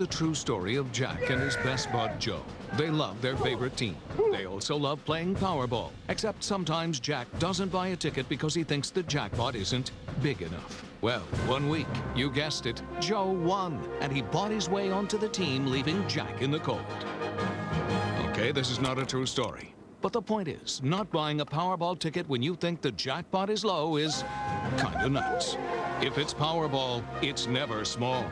The true story of Jack and his best bud Joe. They love their favorite team. They also love playing Powerball, except sometimes Jack doesn't buy a ticket because he thinks the jackpot isn't big enough. Well, one week, you guessed it, Joe won, and he bought his way onto the team, leaving Jack in the cold. Okay, this is not a true story. But the point is, not buying a Powerball ticket when you think the jackpot is low is kinda nuts. If it's Powerball, it's never small.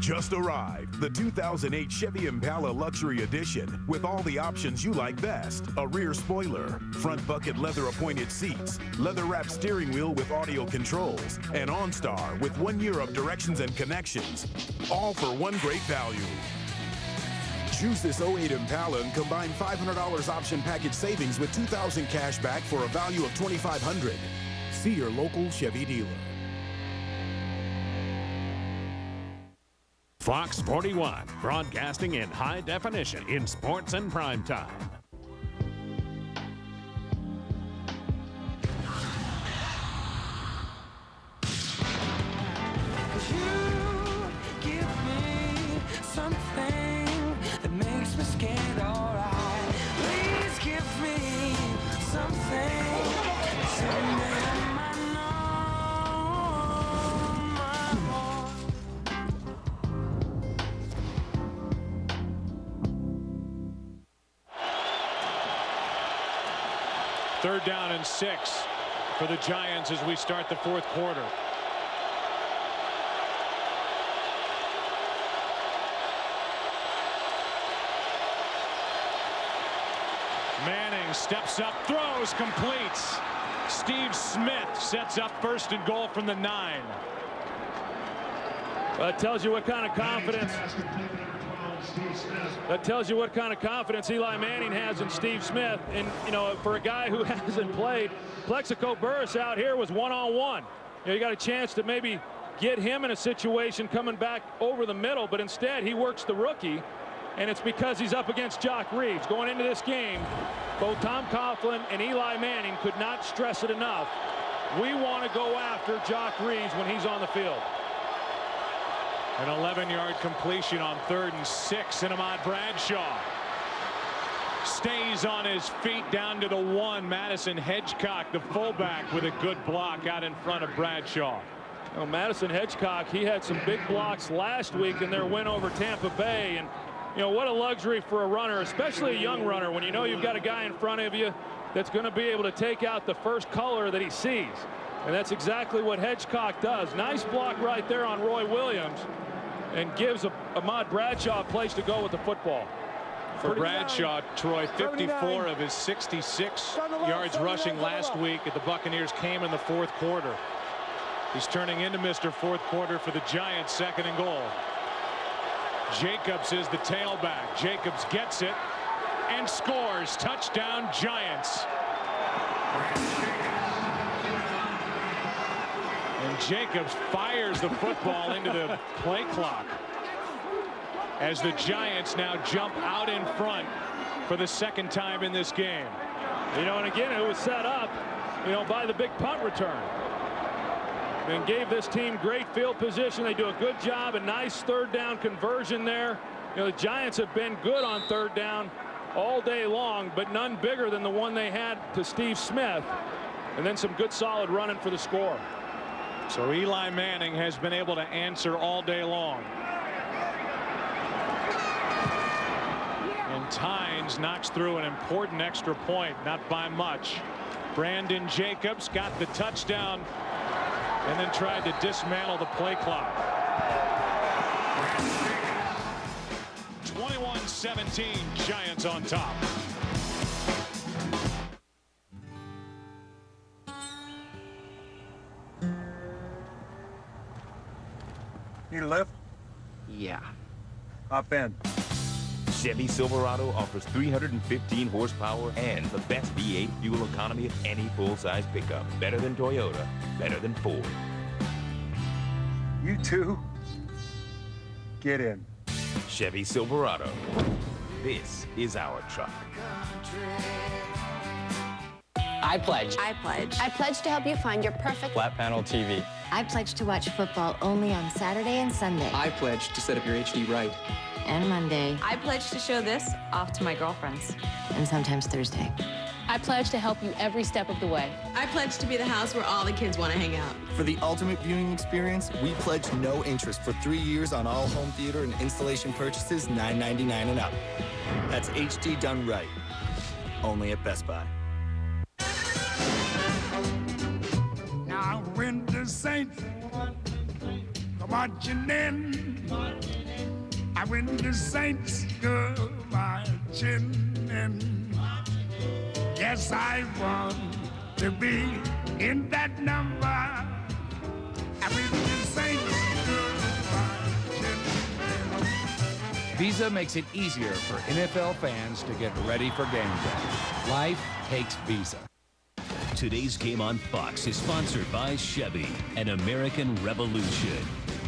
Just arrived, the 2008 Chevy Impala Luxury Edition with all the options you like best. A rear spoiler, front bucket leather appointed seats, leather wrapped steering wheel with audio controls, and OnStar with 1 year of directions and connections. All for one great value. Choose this 08 Impala and combine $500 option package savings with $2,000 cash back for a value of $2,500. See your local Chevy dealer. Fox 41, broadcasting in high definition in sports and prime time. You give me something that makes me scared, alright. Please give me something, someday I might know my boy. Third down and 6 for the Giants as we start the fourth quarter. Manning steps up, throws, completes. Steve Smith sets up first and goal from the 9. That tells you what kind of confidence. That tells you what kind of confidence Eli Manning has in Steve Smith. And, you know, for a guy who hasn't played, Plexico Burris out here was one-on-one. You know, you got a chance to maybe get him in a situation coming back over the middle, but instead he works the rookie, and it's because he's up against Jock Reeves. Going into this game, both Tom Coughlin and Eli Manning could not stress it enough. We want to go after Jock Reeves when he's on the field. An 11-yard completion on 3rd and 6, and Ahmad Bradshaw stays on his feet down to the 1. Madison Hedgecock, the fullback, with a good block out in front of Bradshaw. Well, Madison Hedgecock, he had some big blocks last week in their win over Tampa Bay, and you know what a luxury for a runner, especially a young runner, when you know you've got a guy in front of you that's going to be able to take out the first color that he sees, and that's exactly what Hedgecock does. Nice block right there on Roy Williams, and gives Ahmad Bradshaw a place to go with the football. For Bradshaw, Troy, 54 of his 66 yards rushing last week at the Buccaneers came in the fourth quarter. He's turning into Mr. Fourth Quarter for the Giants, 2nd and goal. Jacobs is the tailback. Jacobs gets it and scores. Touchdown, Giants. And Jacobs fires the football into the play clock as the Giants now jump out in front for the 2nd time in this game. You know, and again, it was set up, you know, by the big punt return, and gave this team great field position. They do a good job, a nice 3rd down conversion there. You know, the Giants have been good on 3rd down all day long, but none bigger than the one they had to Steve Smith, and then some good solid running for the score. So Eli Manning has been able to answer all day long. And Tynes knocks through an important extra point, not by much. Brandon Jacobs got the touchdown and then tried to dismantle the play clock. 21-17, Giants on top. Need a lift? Yeah. Hop in. Chevy Silverado offers 315 horsepower and the best V8 fuel economy of any full-size pickup. Better than Toyota, better than Ford. You two, get in. Chevy Silverado. This is our truck. I pledge. I pledge. I pledge to help you find your perfect flat panel TV. I pledge to watch football only on Saturday and Sunday. I pledge to set up your HD right. And Monday. I pledge to show this off to my girlfriends. And sometimes Thursday. I pledge to help you every step of the way. I pledge to be the house where all the kids want to hang out. For the ultimate viewing experience, we pledge no interest for 3 years on all home theater and installation purchases $9.99 and up. That's HD done right. Only at Best Buy. Now when the Saints go marching in, and when the Saints go marching in, yes, I want to be in that number. And when the Saints go marching in. Visa makes it easier for NFL fans to get ready for game day. Life takes Visa. Today's game on Fox is sponsored by Chevy, an American Revolution.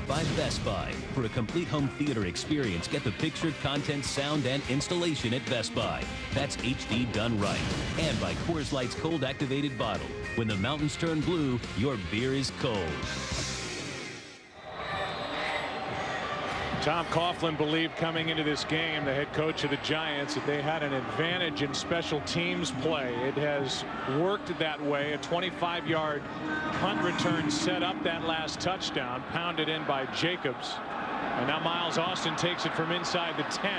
By Best Buy. For a complete home theater experience, get the pictured content, sound, and installation at Best Buy. That's HD done right. And by Coors Light's cold activated bottle. When the mountains turn blue, your beer is cold. Tom Coughlin believed coming into this game, the head coach of the Giants, that they had an advantage in special teams play. It has worked that way. A 25-yard punt return set up that last touchdown, pounded in by Jacobs. And now Miles Austin takes it from inside the 10.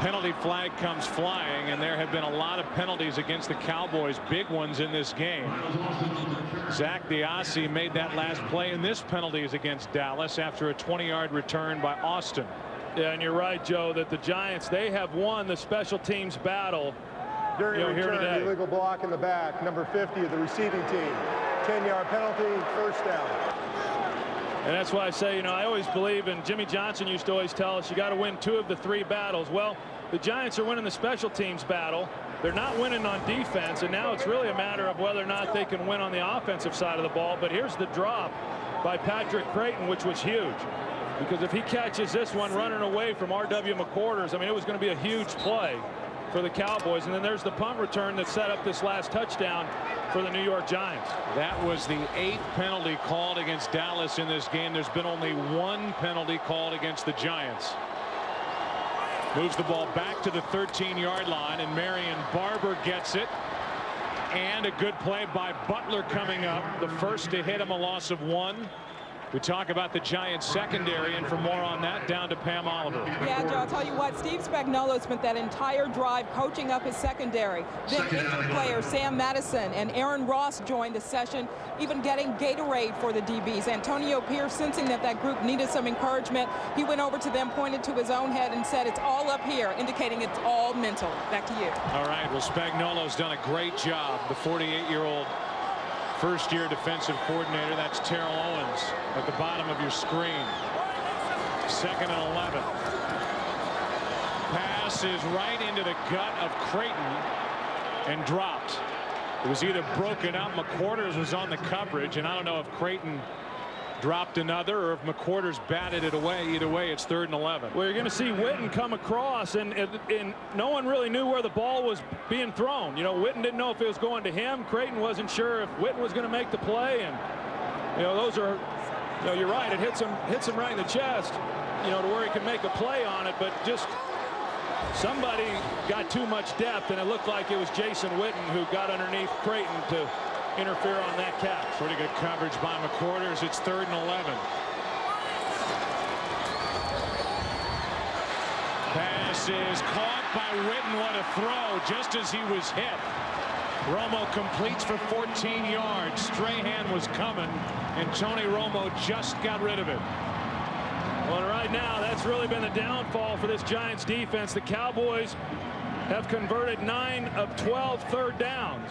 Penalty flag comes flying, and there have been a lot of penalties against the Cowboys, big ones in this game. Zach Diassi made that last play, and this penalty is against Dallas after a 20-yard return by Austin. Yeah, and you're right, Joe, that the Giants, they have won the special teams battle During here return, today. illegal block in the back, number 50 of the receiving team. 10-yard penalty, first down. And that's why I say, I always believe, and Jimmy Johnson used to always tell us, you got to win 2 of the 3 battles. Well, the Giants are winning the special teams battle. They're not winning on defense, and now it's really a matter of whether or not they can win on the offensive side of the ball. But here's the drop by Patrick Creighton, which was huge. Because if he catches this one running away from R.W. McQuarters, it was going to be a huge play for the Cowboys. And then there's the punt return that set up this last touchdown for the New York Giants. That was the 8th penalty called against Dallas in this game. There's been only 1 penalty called against the Giants. Moves the ball back to the 13-yard line, and Marion Barber gets it. And a good play by Butler coming up, the first to hit him, a loss of 1. We talk about the Giants secondary, and for more on that, down to Pam Oliver. Yeah, Joe, I'll tell you what, Steve Spagnuolo spent that entire drive coaching up his secondary. Then injured players Sam Madison and Aaron Ross joined the session, even getting Gatorade for the DBs. Antonio Pierce, sensing that group needed some encouragement, he went over to them, pointed to his own head, and said, "It's all up here," indicating it's all mental. Back to you. All right, well, Spagnuolo's done a great job. The 48-year-old first-year defensive coordinator. That's Terrell Owens at the bottom of your screen. 2nd and 11. Pass is right into the gut of Creighton and dropped. It was either broken up. McQuarters was on the coverage, and I don't know if Creighton dropped another or if McQuarters batted it away. Either way, it's 3rd and 11. Well, you're going to see Witten come across, and no one really knew where the ball was being thrown. Witten didn't know if it was going to him. Creighton wasn't sure if Witten was going to make the play, and those are, you're right. It hits him right in the chest, to where he can make a play on it, but just somebody got too much depth, and it looked like it was Jason Witten who got underneath Creighton to interfere on that catch. Pretty good coverage by McQuarters. It's 3rd and 11. Pass is caught by Witten. What a throw, just as he was hit. Romo completes for 14 yards. Strahan was coming, and Tony Romo just got rid of it. Well, right now, that's really been the downfall for this Giants defense. The Cowboys have converted 9 of 12 third downs.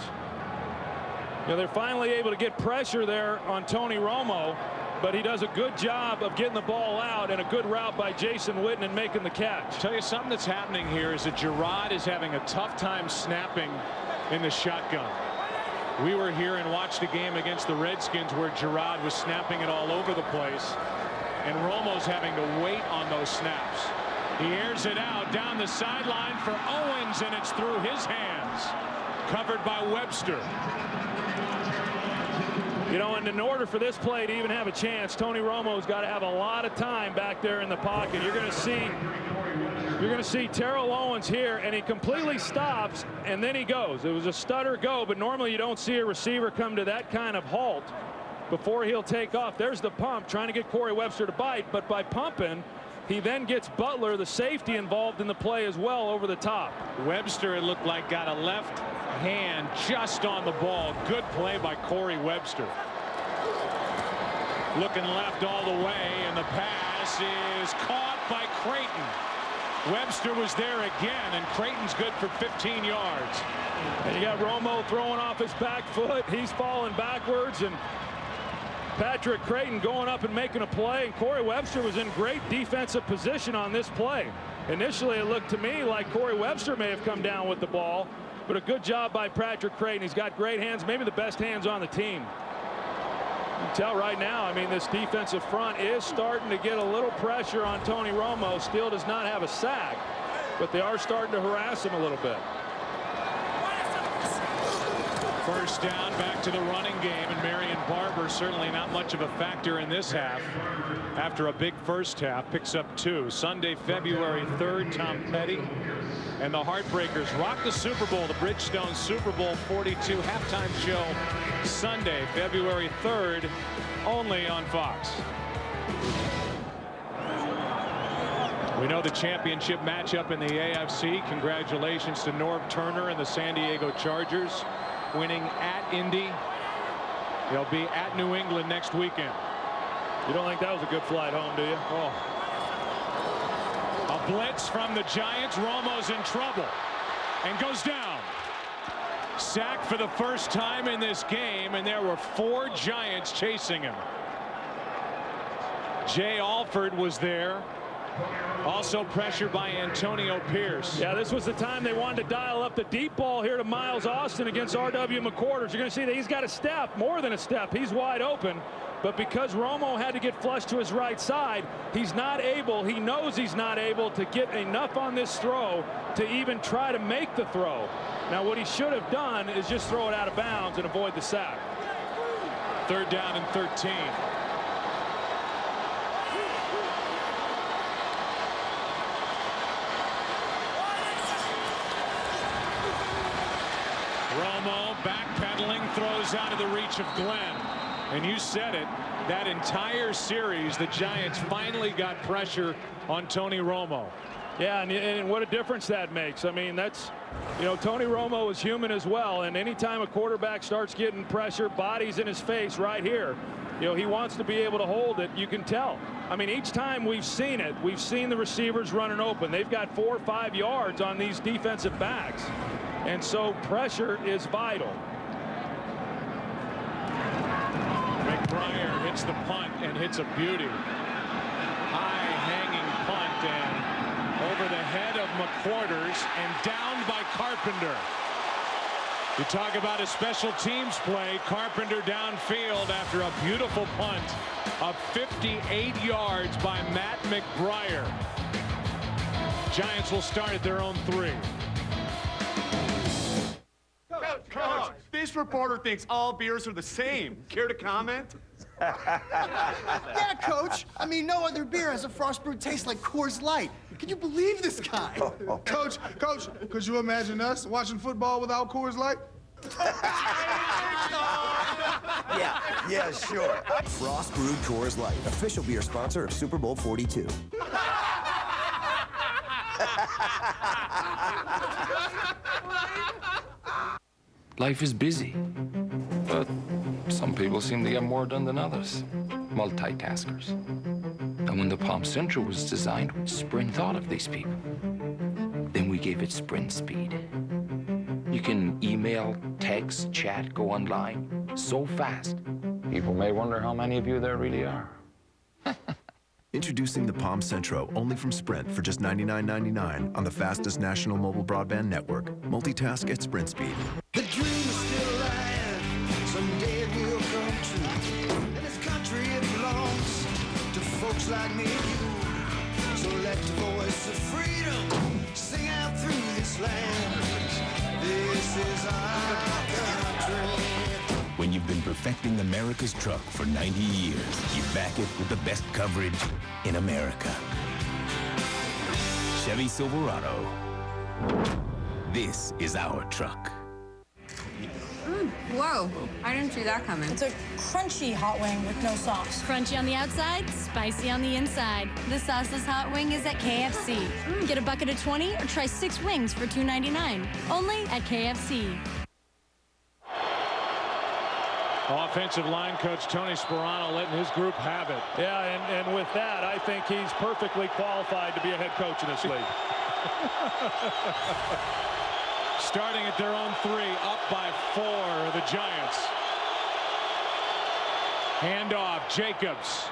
They're finally able to get pressure there on Tony Romo, but he does a good job of getting the ball out, and a good route by Jason Witten and making the catch. Tell you something that's happening here is that Gerard is having a tough time snapping in the shotgun. We were here and watched a game against the Redskins where Gerard was snapping it all over the place, and Romo's having to wait on those snaps. He airs it out down the sideline for Owens, and it's through his hands. Covered by Webster. You know, and in order for this play to even have a chance, Tony Romo's got to have a lot of time back there in the pocket. You're going to see Terrell Owens here, and he completely stops, and then he goes. It was a stutter go, but normally you don't see a receiver come to that kind of halt before he'll take off. There's the pump, trying to get Corey Webster to bite, but by pumping, he then gets Butler, the safety, involved in the play as well, over the top. Webster, it looked like, got a left hand just on the ball. Good play by Corey Webster. Looking left all the way, and the pass is caught by Creighton. Webster was there again, and Creighton's good for 15 yards. And you got Romo throwing off his back foot. He's falling backwards, and Patrick Creighton going up and making a play. And Corey Webster was in great defensive position on this play. Initially, it looked to me like Corey Webster may have come down with the ball, but a good job by Patrick Creighton. He's got great hands, maybe the best hands on the team. You can tell right now, I mean, this defensive front is starting to get a little pressure on Tony Romo. Still does not have a sack, but they are starting to harass him a little bit. First down, back to the running game, and Marion Barber certainly not much of a factor in this half. After a big first half, picks up 2. Sunday, February 3rd, Tom Petty and the Heartbreakers rock the Super Bowl, the Bridgestone Super Bowl 42 halftime show Sunday, February 3rd, only on Fox. We know the championship matchup in the AFC. Congratulations to Norv Turner and the San Diego Chargers, winning at Indy. They'll be at New England next weekend. You don't think that was a good flight home, do you? Oh. A blitz from the Giants. Romo's in trouble and goes down. Sacked for the first time in this game, and there were 4 Giants chasing him. Jay Alford was there. Also pressured by Antonio Pierce. Yeah, this was the time they wanted to dial up the deep ball here to Miles Austin against R.W. McQuarters. You're going to see that he's got a step, more than a step. He's wide open. But because Romo had to get flushed to his right side, he's not able, he knows he's not able to get enough on this throw to even try to make the throw. Now, what he should have done is just throw it out of bounds and avoid the sack. 3rd down and 13. Romo backpedaling, throws out of the reach of Glenn. And you said it, that entire series, the Giants finally got pressure on Tony Romo. Yeah, and what a difference that makes. I mean, that's, you know, Tony Romo is human as well. And anytime a quarterback starts getting pressure, bodies in his face right here, you know, he wants to be able to hold it. You can tell. I mean, each time we've seen it, we've seen the receivers running open. They've got 4 or 5 yards on these defensive backs. And so pressure is vital. McBriar hits the punt and hits a beauty. High hanging punt and over the head of McQuarters and down by Carpenter. You talk about a special teams play. Carpenter downfield after a beautiful punt of 58 yards by Matt McBriar. Giants will start at their own 3. Coach, this reporter thinks all beers are the same. Care to comment? Yeah, Coach. I mean, no other beer has a frost brew taste like Coors Light. Can you believe this guy? Coach, could you imagine us watching football without Coors Light? Yeah, sure. Frost Brewed Coors Light, official beer sponsor of Super Bowl 42. Life is busy, but some people seem to get more done than others. Multitaskers. And when the Palm Central was designed, Sprint thought of these people. Then we gave it Sprint Speed. You can email, text, chat, go online so fast. People may wonder how many of you there really are. Introducing the Palm Centro, only from Sprint for just $99.99 on the fastest national mobile broadband network. Multitask at Sprint speed. The dream is still alive. Someday it will come true. And this country, it belongs to folks like me and you. So let the voice of freedom sing out through this land. This is our country. When you've been perfecting America's truck for 90 years, you back it with the best coverage in America. Chevy Silverado. This is our truck. Whoa, I didn't see that coming. It's a crunchy hot wing with no sauce. Crunchy on the outside, spicy on the inside. The sauceless hot wing is at KFC. Get a bucket of 20 or try 6 wings for $2.99. Only at KFC. Offensive line coach Tony Sperano letting his group have it. Yeah, and with that, I think he's perfectly qualified to be a head coach in this league. Starting at their own 3, up by 4, the Giants. Handoff, Jacobs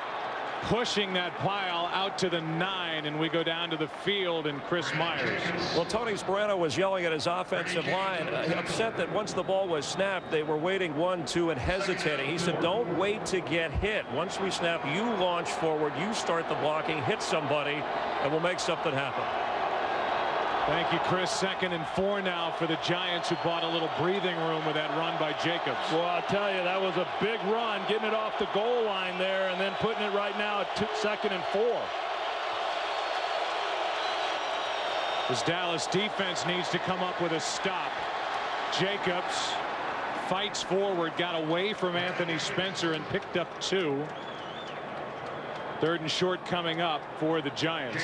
pushing that pile out to the 9, and we go down to the field and Chris Myers. Well, Tony Sperano was yelling at his offensive line, upset that once the ball was snapped, they were waiting 1-2 and hesitating. He said, don't wait to get hit. Once we snap, you launch forward, you start the blocking, hit somebody, and we'll make something happen. Thank you, Chris. 2nd and 4 now for the Giants, who bought a little breathing room with that run by Jacobs. Well, I'll tell you, that was a big run, getting it off the goal line there and then putting it right now at 2nd and 4. This Dallas defense needs to come up with a stop. Jacobs fights forward, got away from Anthony Spencer and picked up 2. 3rd and short coming up for the Giants.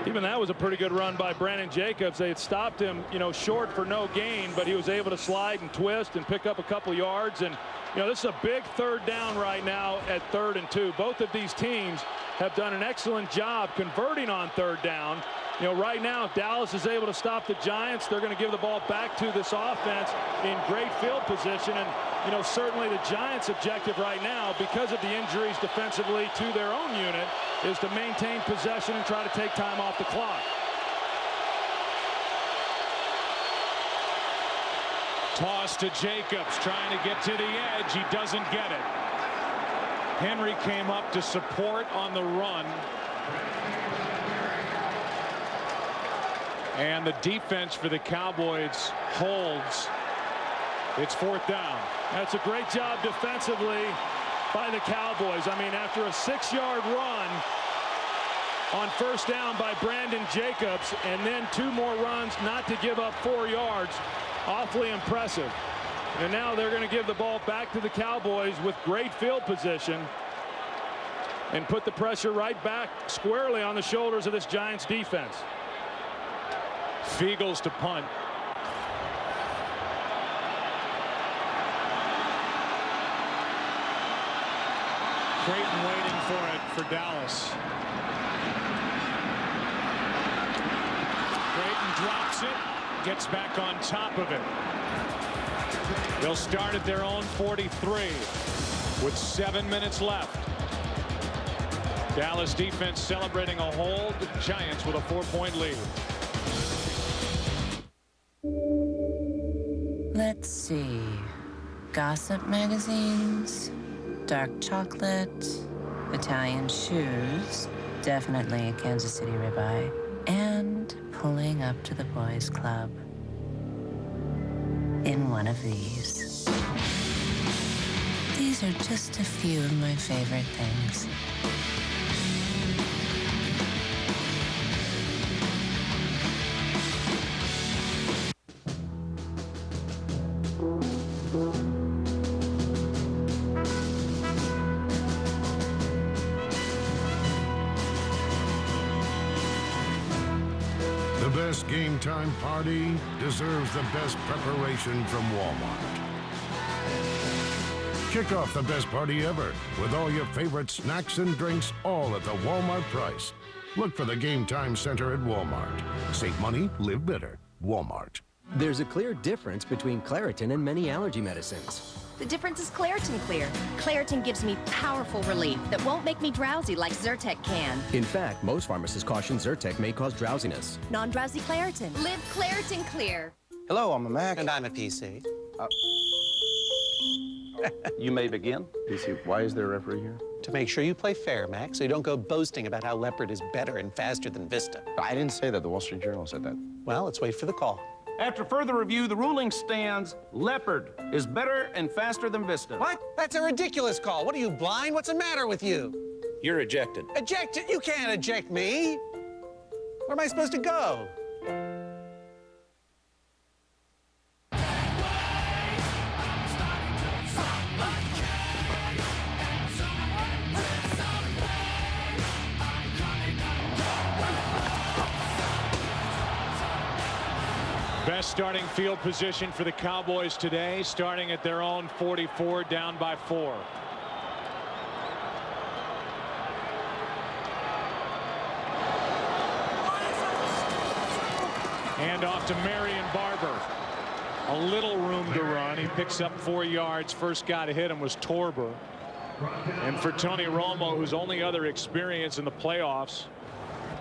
Even that was a pretty good run by Brandon Jacobs. They had stopped him, short for no gain, but he was able to slide and twist and pick up a couple yards. And, this is a big 3rd down right now at 3rd and 2. Both of these teams have done an excellent job converting on 3rd down. Right now, if Dallas is able to stop the Giants, they're going to give the ball back to this offense in great field position. And, certainly the Giants' objective right now, because of the injuries defensively to their own unit, is to maintain possession and try to take time off the clock. Toss to Jacobs, trying to get to the edge. He doesn't get it. Henry came up to support on the run. And the defense for the Cowboys holds. It's 4th down. That's a great job defensively by the Cowboys. I mean, after a 6-yard run on 1st down by Brandon Jacobs, and then 2 more runs not to give up 4 yards, awfully impressive. And now they're going to give the ball back to the Cowboys with great field position and put the pressure right back squarely on the shoulders of this Giants defense. Fiegels to punt. Creighton waiting for it for Dallas. Creighton drops it, gets back on top of it. They'll start at their own 43 with 7 minutes left. Dallas defense celebrating a hold. Giants with a 4-point lead. Let's see. Gossip magazines, dark chocolate, Italian shoes, definitely a Kansas City ribeye, and pulling up to the boys' club in one of these. These are just a few of my favorite things. The best game time party deserves the best preparation from Walmart. Kick off the best party ever with all your favorite snacks and drinks, all at the Walmart price. Look for the Game Time Center at Walmart. Save money, live better. Walmart. There's a clear difference between Claritin and many allergy medicines. The difference is Claritin Clear. Claritin gives me powerful relief that won't make me drowsy like Zyrtec can. In fact, most pharmacists caution Zyrtec may cause drowsiness. Non-drowsy Claritin. Live Claritin Clear. Hello, I'm a Mac. And I'm a PC. You may begin. PC, why is there a referee here? To make sure you play fair, Mac, so you don't go boasting about how Leopard is better and faster than Vista. I didn't say that. The Wall Street Journal said that. Well, let's wait for the call. After further review, the ruling stands Leopard is better and faster than Vista. What? That's a ridiculous call. What are you, blind? What's the matter with you? You're ejected. Ejected? You can't eject me. Where am I supposed to go? Best starting field position for the Cowboys today, starting at their own 44, down by 4. Hand off to Marion Barber. A little room to run. He picks up 4 yards. First guy to hit him was Torber. And for Tony Romo, whose only other experience in the playoffs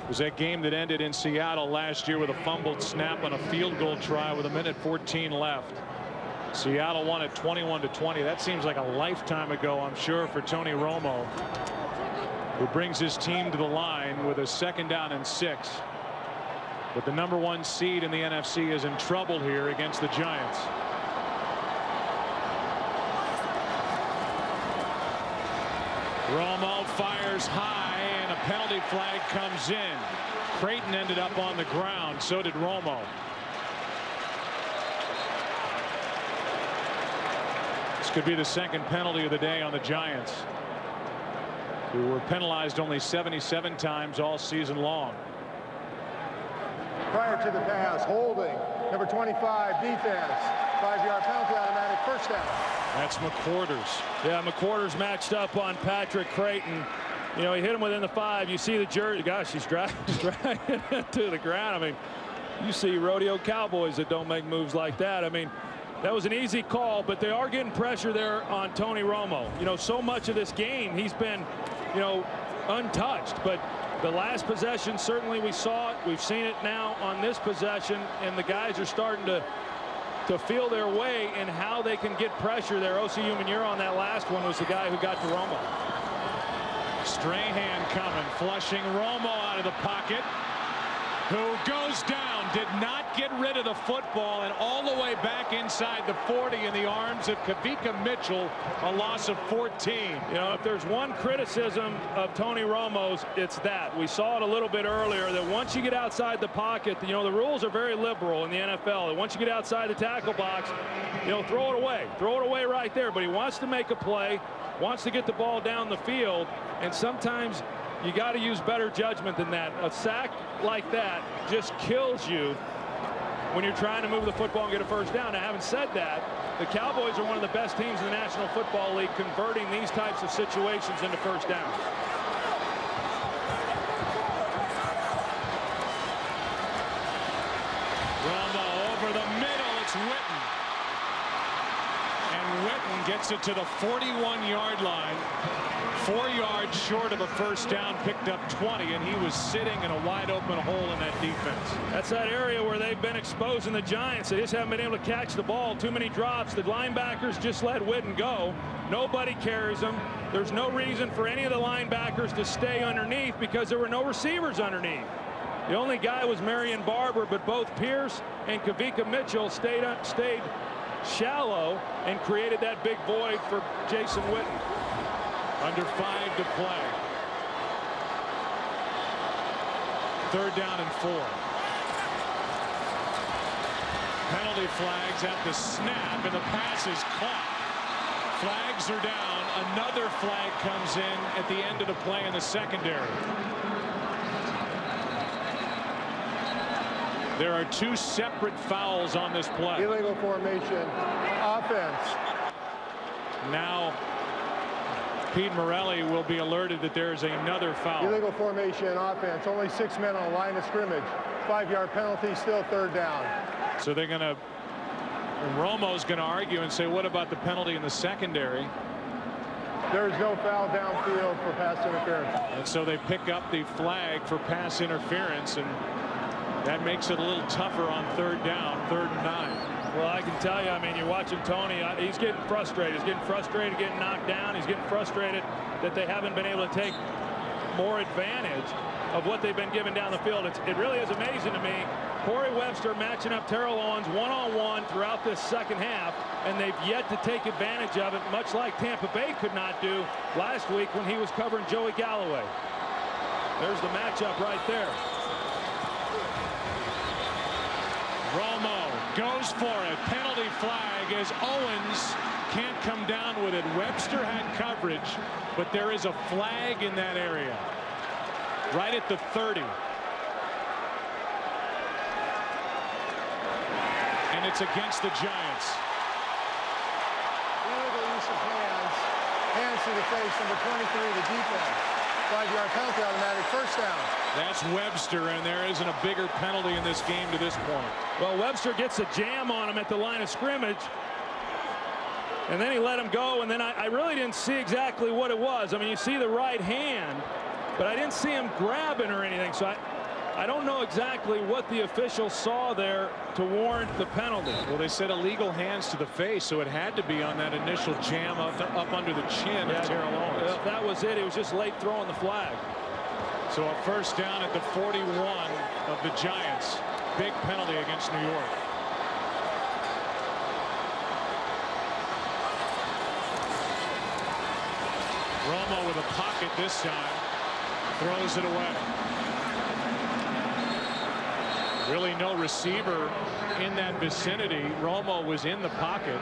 was that game that ended in Seattle last year with a fumbled snap on a field goal try with 1:14 left. Seattle won it 21-20. That seems like a lifetime ago, I'm sure, for Tony Romo, who brings his team to the line with a 2nd down and 6. But the #1 seed in the NFC is in trouble here against the Giants. Romo fires high, and a penalty flag comes in. Creighton ended up on the ground. So did Romo. This could be the 2nd penalty of the day on the Giants, who were penalized only 77 times all season long. Prior to the pass, holding, number 25, defense, 5-yard penalty, automatic, first down. That's McQuarters. Yeah, McQuarters matched up on Patrick Creighton. You know, he hit him within the 5. You see the jersey. Gosh, he's dragging to the ground. I mean, you see rodeo cowboys that don't make moves like that. I mean, that was an easy call, but they are getting pressure there on Tony Romo. You know, so much of this game, he's been, you know, untouched. But the last possession, certainly we saw it. We've seen it now on this possession, and the guys are starting to feel their way in how they can get pressure there. OCU Manure on that last one was the guy who got to Romo. Strahan coming, flushing Romo out of the pocket, who goes down, did not get rid of the football, and all the way back inside the 40 in the arms of Kavika Mitchell, a loss of 14. You know, if there's one criticism of Tony Romo's, it's that. We saw it a little bit earlier, that once you get outside the pocket, you know, the rules are very liberal in the NFL, that once you get outside the tackle box, you know, throw it away right there. But he wants to make a play, wants to get the ball down the field, and sometimes you got to use better judgment than that. A sack like that just kills you when you're trying to move the football and get a first down. Now, having said that, the Cowboys are one of the best teams in the National Football League converting these types of situations into first down. Romo over the middle. It's Witten. And Witten gets it to the 41-yard line. 4 yards short of a first down, picked up 20, and he was sitting in a wide open hole in that defense. That's that area where they've been exposing the Giants. They just haven't been able to catch the ball. Too many drops. The linebackers just let Witten go. Nobody carries him. There's no reason for any of the linebackers to stay underneath because there were no receivers underneath. The only guy was Marion Barber, but both Pierce and Kavika Mitchell stayed shallow and created that big void for Jason Witten. Under 5 to play. 3rd down and 4. Penalty flags at the snap, and the pass is caught. Flags are down. Another flag comes in at the end of the play in the secondary. There are 2 separate fouls on this play. Illegal formation, offense. Now Pete Morelli will be alerted that there's another foul. Illegal formation, offense. Only 6 men on the line of scrimmage. 5-yard penalty, still 3rd down. So they're going to, Romo's going to argue and say, what about the penalty in the secondary? There is no foul downfield for pass interference. And so they pick up the flag for pass interference, and that makes it a little tougher on 3rd down, 3rd and 9. Well, I can tell you, I mean, you're watching Tony. He's getting frustrated. He's getting frustrated, getting knocked down. He's getting frustrated that they haven't been able to take more advantage of what they've been given down the field. It really is amazing to me. Corey Webster matching up Terrell Owens one-on-one throughout this second half, and they've yet to take advantage of it, much like Tampa Bay could not do last week when he was covering Joey Galloway. There's the matchup right there. Romo goes for it. Penalty flag as Owens can't come down with it. Webster had coverage, but there is a flag in that area. Right at the 30. And it's against the Giants. Illegal use of hands. Hands to the face, number 23, the defense. 5-yard penalty, automatic first down. That's Webster, and there isn't a bigger penalty in this game to this point. Well, Webster gets a jam on him at the line of scrimmage, and then he let him go, and then I really didn't see exactly what it was. I mean, you see the right hand, but I didn't see him grabbing or anything, so I don't know exactly what the officials saw there to warrant the penalty. Well, they said illegal hands to the face, so it had to be on that initial jam up under the chin of Terrell Owens. If that was it. He was just late throwing the flag. So a first down at the 41 of the Giants. Big penalty against New York. Romo with a pocket this time. Throws it away. Really no receiver in that vicinity. Romo was in the pocket,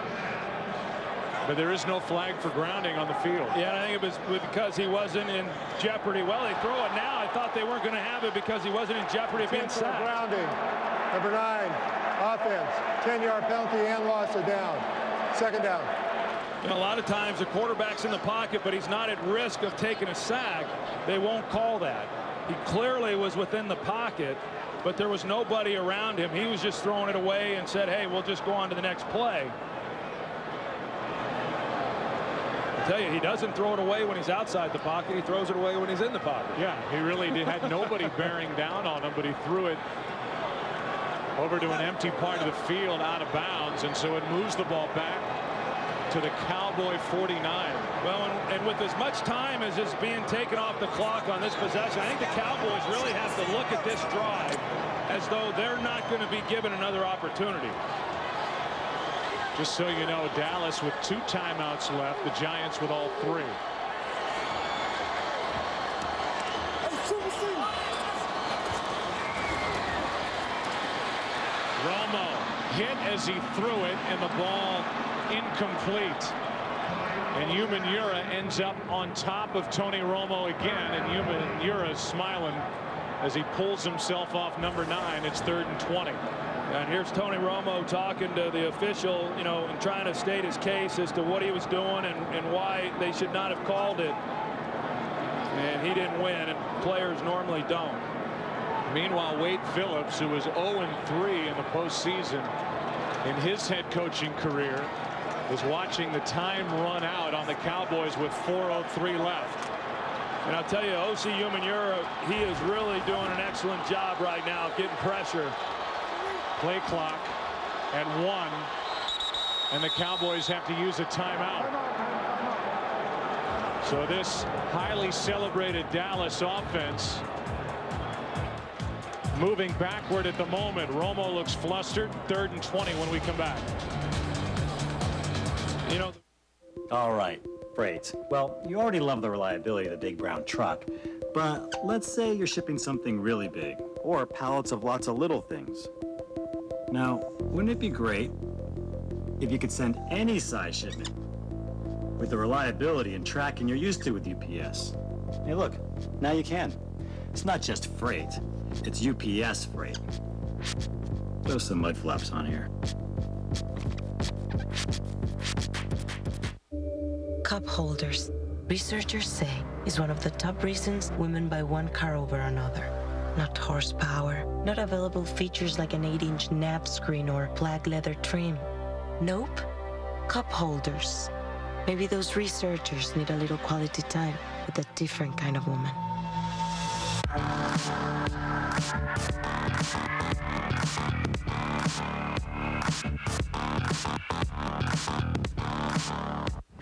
but there is no flag for grounding on the field. Yeah, I think it was because he wasn't in jeopardy. Well, they throw it now. I thought they weren't going to have it because he wasn't in jeopardy of being sacked. Grounding. Number 9, offense. 10-yard penalty and loss of down. Second down. You know, a lot of times the quarterback's in the pocket, but he's not at risk of taking a sack. They won't call that. He clearly was within the pocket, but there was nobody around him. He was just throwing it away and said, hey, we'll just go on to the next play. I tell you, he doesn't throw it away when he's outside the pocket. He throws it away when he's in the pocket. Yeah, he really had nobody bearing down on him, but he threw it over to an empty part of the field out of bounds, and so it moves the ball back to the Cowboy 49. Well, and with as much time as is being taken off the clock on this possession, I think the Cowboys really have to look at this drive as though they're not going to be given another opportunity. Just so you know, Dallas with 2 timeouts left, the Giants with all 3. Romo hit as he threw it, and the ball incomplete. And Umanura ends up on top of Tony Romo again, and Umanura is smiling as he pulls himself off number 9. It's 3rd and 20. And here's Tony Romo talking to the official, you know, and trying to state his case as to what he was doing and why they should not have called it. And he didn't win, and players normally don't. Meanwhile, Wade Phillips, who was 0-3 in the postseason in his head coaching career, is watching the time run out on the Cowboys with 4:03 left. And I'll tell you, O.C. Umanura, he is really doing an excellent job right now of getting pressure. Play clock at 1, and the Cowboys have to use a timeout. So this highly celebrated Dallas offense moving backward at the moment. Romo looks flustered. 3rd and 20 when we come back. You know. All right, freight. Well, you already love the reliability of the big brown truck, but let's say you're shipping something really big, or pallets of lots of little things. Now, wouldn't it be great if you could send any size shipment with the reliability and tracking you're used to with UPS? Hey, look, now you can. It's not just freight, it's UPS freight. Throw some mud flaps on here. Cup holders, researchers say, is one of the top reasons women buy one car over another. Not horsepower, not available features like an 8-inch nav screen or black leather trim. Nope, cup holders. Maybe those researchers need a little quality time with a different kind of woman.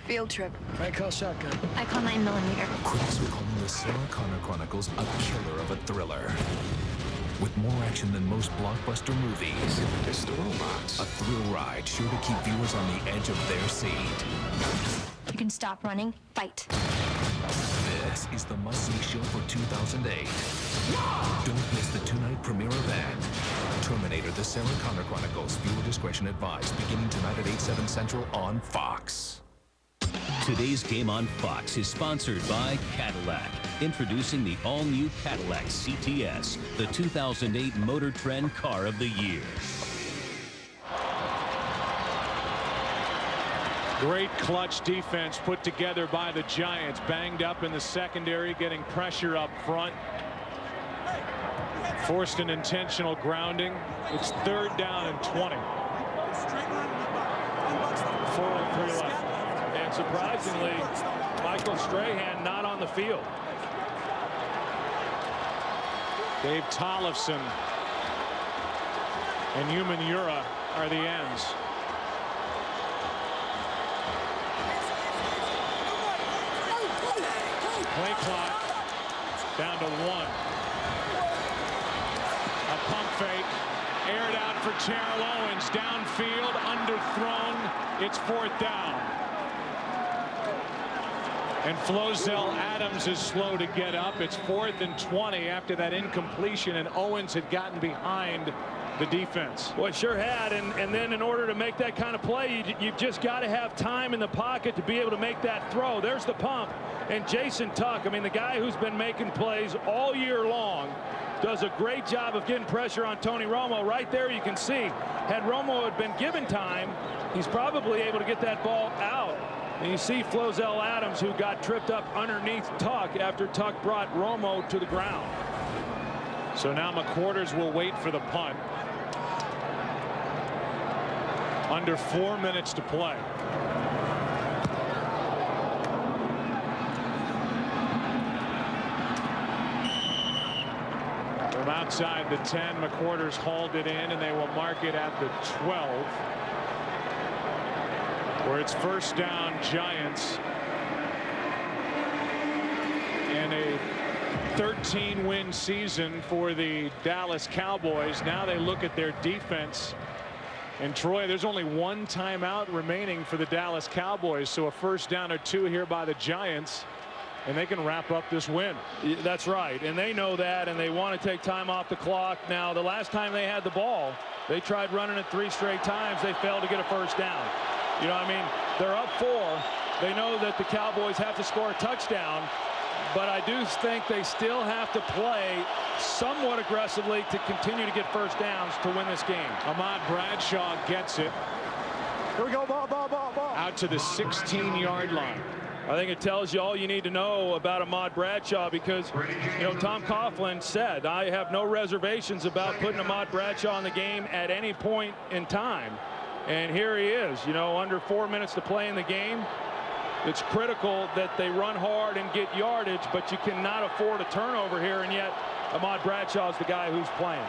Field trip. I call shotgun. I call 9mm. Quick, we call The Sarah Connor chronicles a killer of a thriller. With more action than most blockbuster movies. It's the robots. A thrill ride sure to keep viewers on the edge of their seat. You can stop running, fight. This is the must-see show for 2008. Don't miss the two-night premiere event. Terminator: The Sarah Connor Chronicles. Viewer discretion advised. Beginning tonight at 8/7 Central on Fox. Today's game on Fox is sponsored by Cadillac. Introducing the all-new Cadillac CTS, the 2008 Motor Trend Car of the Year. Great clutch defense put together by the Giants. Banged up in the secondary, getting pressure up front. Forced an intentional grounding. It's 3rd down and 20. 4:03 left. And surprisingly, Michael Strahan not on the field. Dave Tollefson and Human Ura are the ends. Play clock down to 1. A pump fake, aired out for Terrell Owens, downfield, underthrown. It's 4th down. And Flozell Adams is slow to get up. It's 4th and 20 after that incompletion, and Owens had gotten behind the defense. Well, it sure had, and then in order to make that kind of play, you've just got to have time in the pocket to be able to make that throw. There's the pump, and Jason Tuck, I mean, the guy who's been making plays all year long, does a great job of getting pressure on Tony Romo. Right there you can see, had Romo had been given time, he's probably able to get that ball out. And you see Flozell Adams, who got tripped up underneath Tuck after Tuck brought Romo to the ground. So now McQuarters will wait for the punt. Under 4 minutes to play. From outside the 10, McQuarters hauled it in, and they will mark it at the 12. Where it's 1st down Giants. And a 13-win season for the Dallas Cowboys. Now they look at their defense. And Troy, there's only 1 timeout remaining for the Dallas Cowboys. So a 1st down or 2 here by the Giants, and they can wrap up this win. That's right, and they know that, and they want to take time off the clock. Now, the last time they had the ball, they tried running it 3 straight times. They failed to get a 1st down. You know what I mean? They're up 4. They know that the Cowboys have to score a touchdown, but I do think they still have to play somewhat aggressively to continue to get 1st downs to win this game. Ahmad Bradshaw gets it. Here we go, ball. Out to the 16-yard line. I think it tells you all you need to know about Ahmad Bradshaw, because, you know, Tom Coughlin said, I have no reservations about putting Ahmad Bradshaw in the game at any point in time. And here he is, you know, under 4 minutes to play in the game. It's critical that they run hard and get yardage, but you cannot afford a turnover here, and yet Ahmad Bradshaw is the guy who's playing.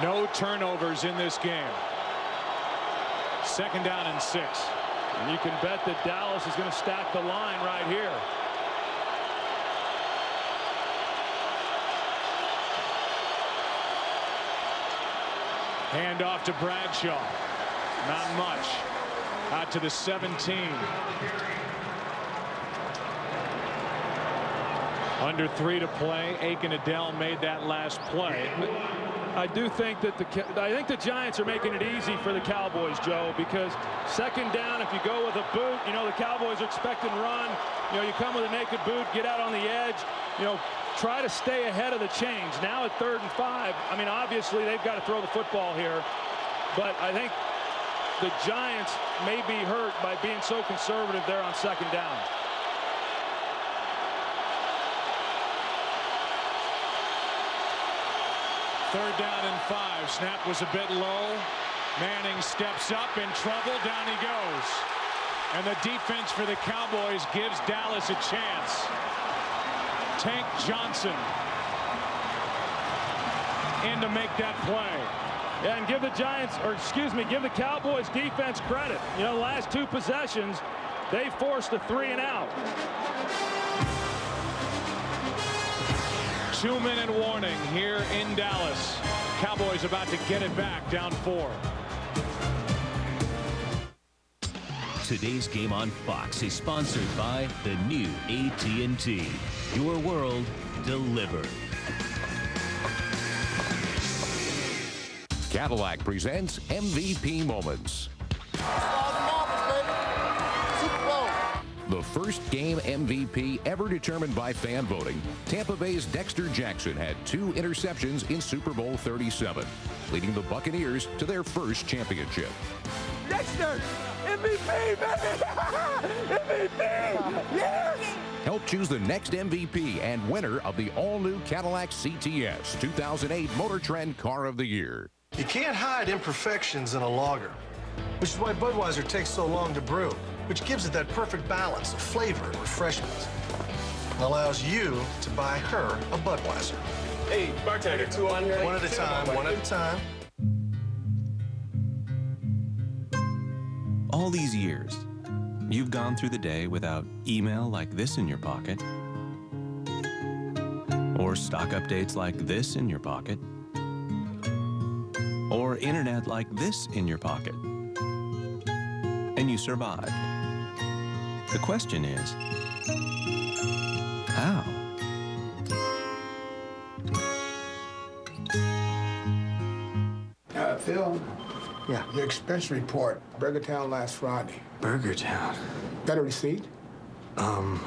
No turnovers in this game. 2nd down and 6. And you can bet that Dallas is going to stack the line right here. Hand off to Bradshaw. Not much. Out to the 17. Under 3 to play. Aiken Adele made that last play. I do think that the Giants are making it easy for the Cowboys, Joe, because 2nd down, if you go with a boot, you know, the Cowboys are expecting run. You know, you come with a naked boot, get out on the edge, you know, try to stay ahead of the chains. Now at 3rd and 5, I mean, obviously they've got to throw the football here, but I think the Giants may be hurt by being so conservative there on 2nd down. Third down and 5. Snap was a bit low. Manning steps up, in trouble. Down he goes. And the defense for the Cowboys gives Dallas a chance. Tank Johnson in to make that play. Yeah, and give the Giants, or excuse me, give the Cowboys defense credit. You know, the last 2 possessions, they forced a 3 and out. 2-minute warning here in Dallas. Cowboys about to get it back, down 4. Today's game on Fox is sponsored by the new AT&T. Your world delivered. Cadillac presents MVP Moments. The first game MVP ever determined by fan voting. Tampa Bay's Dexter Jackson had 2 interceptions in Super Bowl 37, leading the Buccaneers to their first championship. Dexter! MVP, baby! MVP! Yes! Help choose the next MVP and winner of the all-new Cadillac CTS 2008 Motor Trend Car of the Year. You can't hide imperfections in a lager, which is why Budweiser takes so long to brew, which gives it that perfect balance of flavor and refreshment, and allows you to buy her a Budweiser. Hey, bartender, 2 on here. One at a time, one at a time. All these years, you've gone through the day without email like this in your pocket, or stock updates like this in your pocket, or internet like this in your pocket, and you survived. The question is, how? Phil? Yeah. Your expense report, Burger Town last Friday. Burger Town. Got a receipt? Can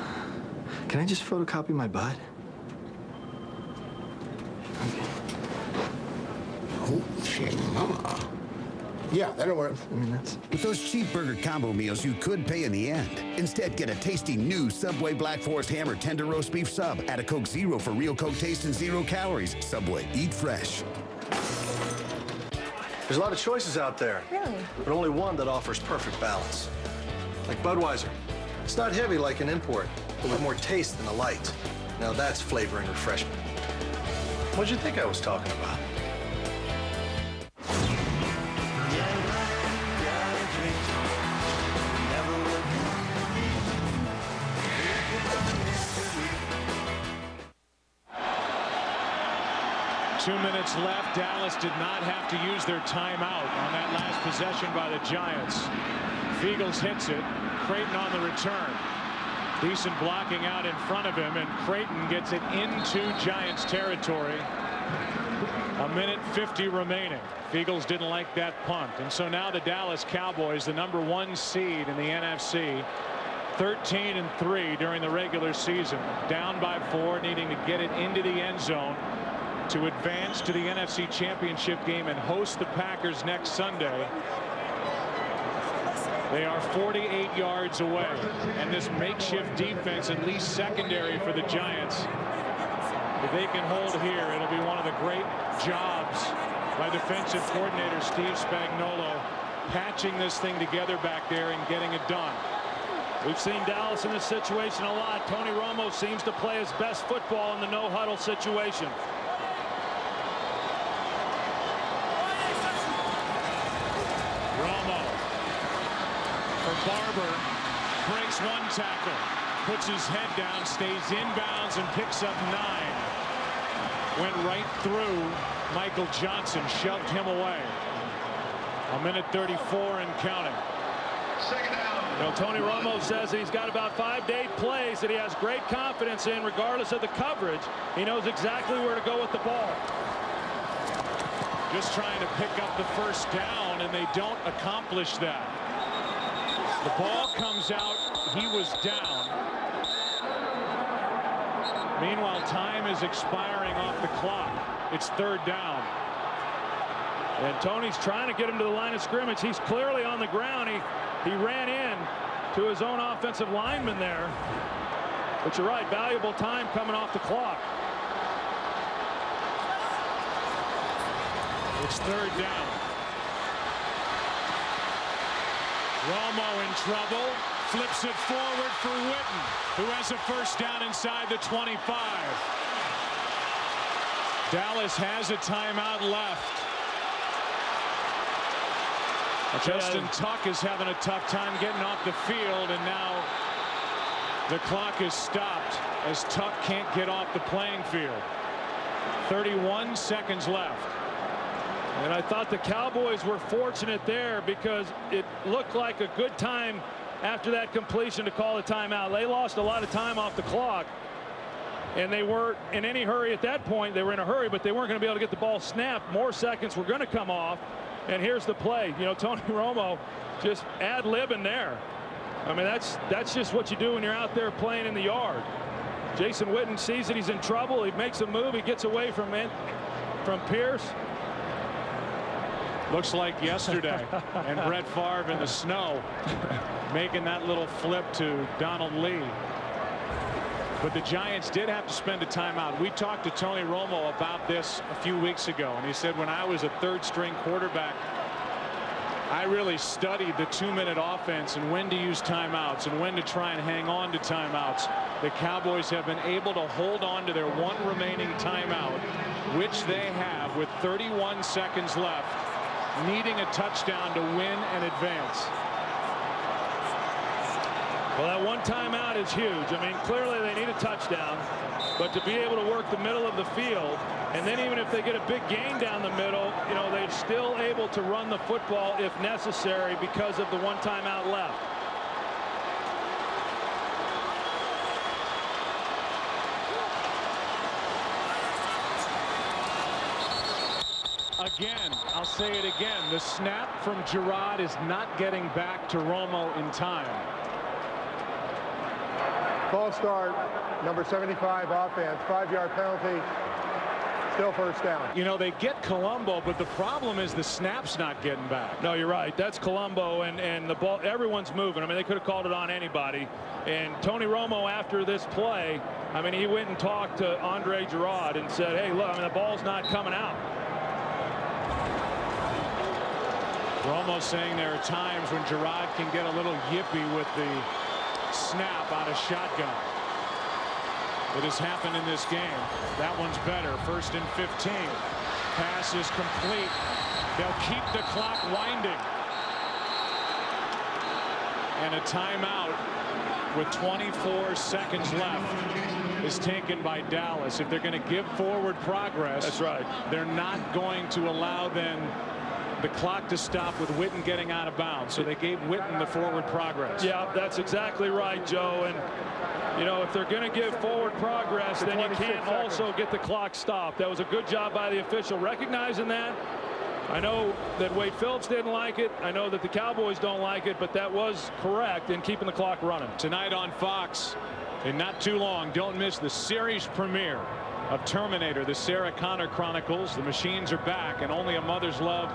I just photocopy my butt? Oh, shit, mama. Yeah, that'll work. I mean, that's... With those cheap burger combo meals, you could pay in the end. Instead, get a tasty new Subway Black Forest Hammer Tender Roast Beef Sub. Add a Coke Zero for real Coke taste and 0 calories. Subway, eat fresh. There's a lot of choices out there. Really? But only one that offers perfect balance. Like Budweiser. It's not heavy like an import, but with more taste than a light. Now that's flavor and refreshment. What'd you think I was talking about? Two minutes left. Dallas did not have to use their timeout on that last possession by the Giants. Fiegels hits it. Creighton on the return. Decent blocking out in front of him, and Creighton gets it into Giants territory. 1:50 remaining. Fiegels didn't like that punt, and so now the Dallas Cowboys, the #1 seed in the NFC, 13-3 during the regular season, down by 4, needing to get it into the end zone to advance to the NFC Championship game and host the Packers next Sunday. They are 48 yards away, and this makeshift defense, at least secondary for the Giants, if they can hold here, it'll be one of the great jobs by defensive coordinator Steve Spagnuolo, patching this thing together back there and getting it done. We've seen Dallas in this situation a lot. Tony Romo seems to play his best football in the no-huddle situation. Romo for Barber, breaks 1 tackle, puts his head down, stays inbounds, and picks up 9. Went right through Michael Johnson, shoved him away. 1:34 and counting. You know, Tony Romo says he's got about 5 to 8 plays that he has great confidence in, regardless of the coverage. He knows exactly where to go with the ball. Just trying to pick up the first down, and they don't accomplish that. The ball comes out. He was down. Meanwhile, time is expiring off the clock. It's 3rd down. And Tony's trying to get him to the line of scrimmage. He's clearly on the ground. He ran in to his own offensive lineman there. But you're right, valuable time coming off the clock. It's 3rd down. Romo in trouble. Flips it forward for Witten, who has a first down inside the 25. Dallas has a timeout left. Justin Tuck is having a tough time getting off the field, and now the clock is stopped as Tuck can't get off the playing field. 31 seconds left. And I thought the Cowboys were fortunate there because it looked like a good time after that completion to call a timeout. They lost a lot of time off the clock, and they weren't in any hurry at that point. They were in a hurry, but they weren't going to be able to get the ball snapped. More seconds were going to come off, and here's the play. You know, Tony Romo just ad-libbing there. I mean, that's just what you do when you're out there playing in the yard. Jason Witten sees that he's in trouble. He makes a move. He gets away from Pierce. Looks like yesterday. And Brett Favre in the snow making that little flip to Donald Lee. But the Giants did have to spend a timeout. We talked to Tony Romo about this a few weeks ago, and he said, when I was a third-string quarterback, I really studied the 2-minute offense and when to use timeouts and when to try and hang on to timeouts. The Cowboys have been able to hold on to their one remaining timeout, which they have with 31 seconds left, needing a touchdown to win and advance. Well, that one timeout is huge. I mean, clearly they need a touchdown, but to be able to work the middle of the field, and then even if they get a big gain down the middle, you know, they're still able to run the football if necessary because of the one timeout left. Again, I'll say it again. The snap from Gerard is not getting back to Romo in time. False start, number 75 offense, 5-yard penalty, still first down. You know, they get Colombo, but the problem is the snap's not getting back. No, you're right. That's Colombo, and the ball, everyone's moving. I mean, they could have called it on anybody. And Tony Romo, after this play, I mean, he went and talked to Andre Gerard and said, hey, look, I mean, the ball's not coming out. Romo saying there are times when Gerard can get a little yippy with the snap out of shotgun. It has happened in this game. That one's better. 1st and 15. Pass is complete. They'll keep the clock winding. And a timeout with 24 seconds left is taken by Dallas. If they're going to give forward progress, that's right, they're not going to allow then the clock to stop with Witten getting out of bounds. So they gave Witten the forward progress. Yeah, that's exactly right, Joe. And you know, if they're going to give forward progress, then you can't also get the clock stopped. That was a good job by the official recognizing that. I know that Wade Phillips didn't like it. I know that the Cowboys don't like it, but that was correct in keeping the clock running. Tonight on Fox, in not too long, don't miss the series premiere of Terminator, the Sarah Connor Chronicles. The machines are back, and only a mother's love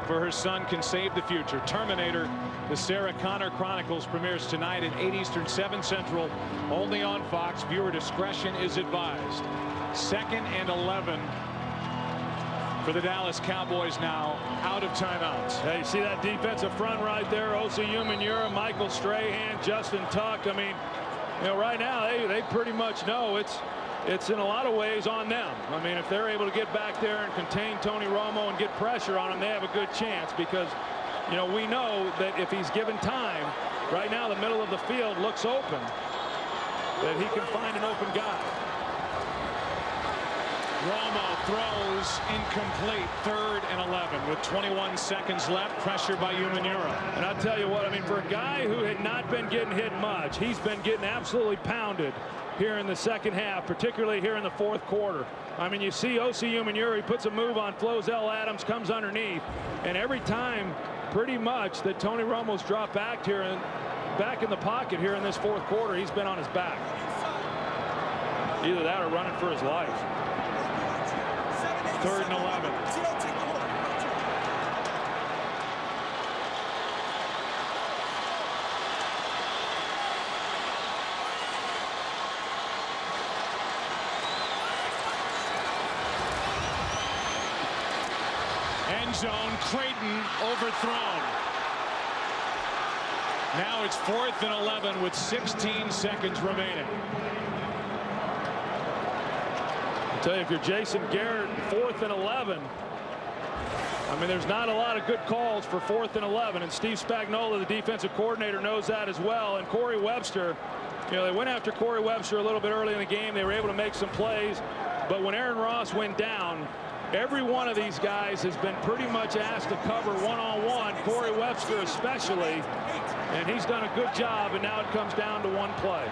for her son can save the future. Terminator, the Sarah Connor Chronicles, premieres tonight at 8 Eastern, 7 Central, only on Fox. Viewer discretion is advised. 2nd and 11 for the Dallas Cowboys now, out of timeouts. Hey, you see that defensive front right there? Osi Umenyiora, Michael Strahan, Justin Tuck. I mean, you know, right now they pretty much know it's in a lot of ways on them. I mean, if they're able to get back there and contain Tony Romo and get pressure on him, they have a good chance, because, you know, we know that if he's given time, right now the middle of the field looks open, that he can find an open guy. Romo throws incomplete. 3rd and 11 with 21 seconds left. Pressure by Umenyiora. And I'll tell you what, I mean, for a guy who had not been getting hit much, he's been getting absolutely pounded here in the second half, particularly here in the 4th quarter. I mean, you see Osi Umenyiora, he puts a move on Flozell Adams, comes underneath, and every time pretty much that Tony Romo's dropped back here and back in the pocket here in this 4th quarter, he's been on his back. Either that or running for his life. 3rd and 11. End zone, Creighton overthrown. Now it's 4th and 11 with 16 seconds remaining. I tell you, if you're Jason Garrett, 4th and 11, I mean, there's not a lot of good calls for 4th and 11, and Steve Spagnuolo, the defensive coordinator, knows that as well. And Corey Webster, you know, they went after Corey Webster a little bit early in the game. They were able to make some plays. But when Aaron Ross went down, every one of these guys has been pretty much asked to cover one-on-one, Corey Webster especially, and he's done a good job, and now it comes down to one play.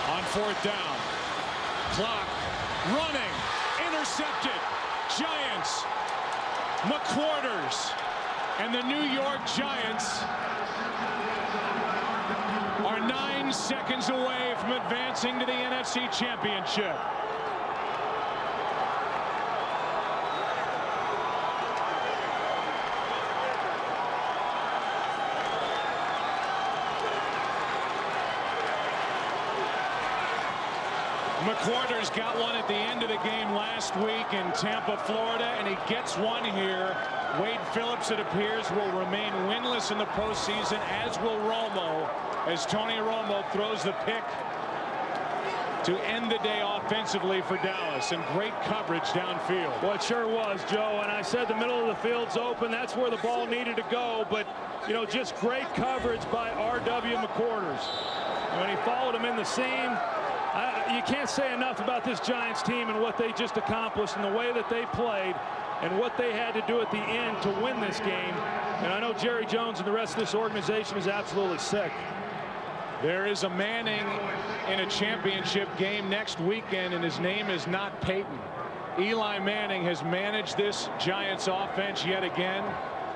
On 4th down, clock running, intercepted. Giants, McQuarters, and the New York Giants are 9 seconds away from advancing to the NFC Championship. McQuarters got one at the end of the game last week in Tampa, Florida, and he gets one here. Wade Phillips, it appears, will remain winless in the postseason, as will Romo, as Tony Romo throws the pick to end the day offensively for Dallas, and great coverage downfield. Well, it sure was, Joe, and I said the middle of the field's open. That's where the ball needed to go, but, you know, just great coverage by R.W. McQuarters. When he followed him in the seam, you can't say enough about this Giants team and what they just accomplished and the way that they played and what they had to do at the end to win this game. And I know Jerry Jones and the rest of this organization is absolutely sick. There is a Manning in a championship game next weekend, and his name is not Peyton. Eli Manning has managed this Giants offense yet again.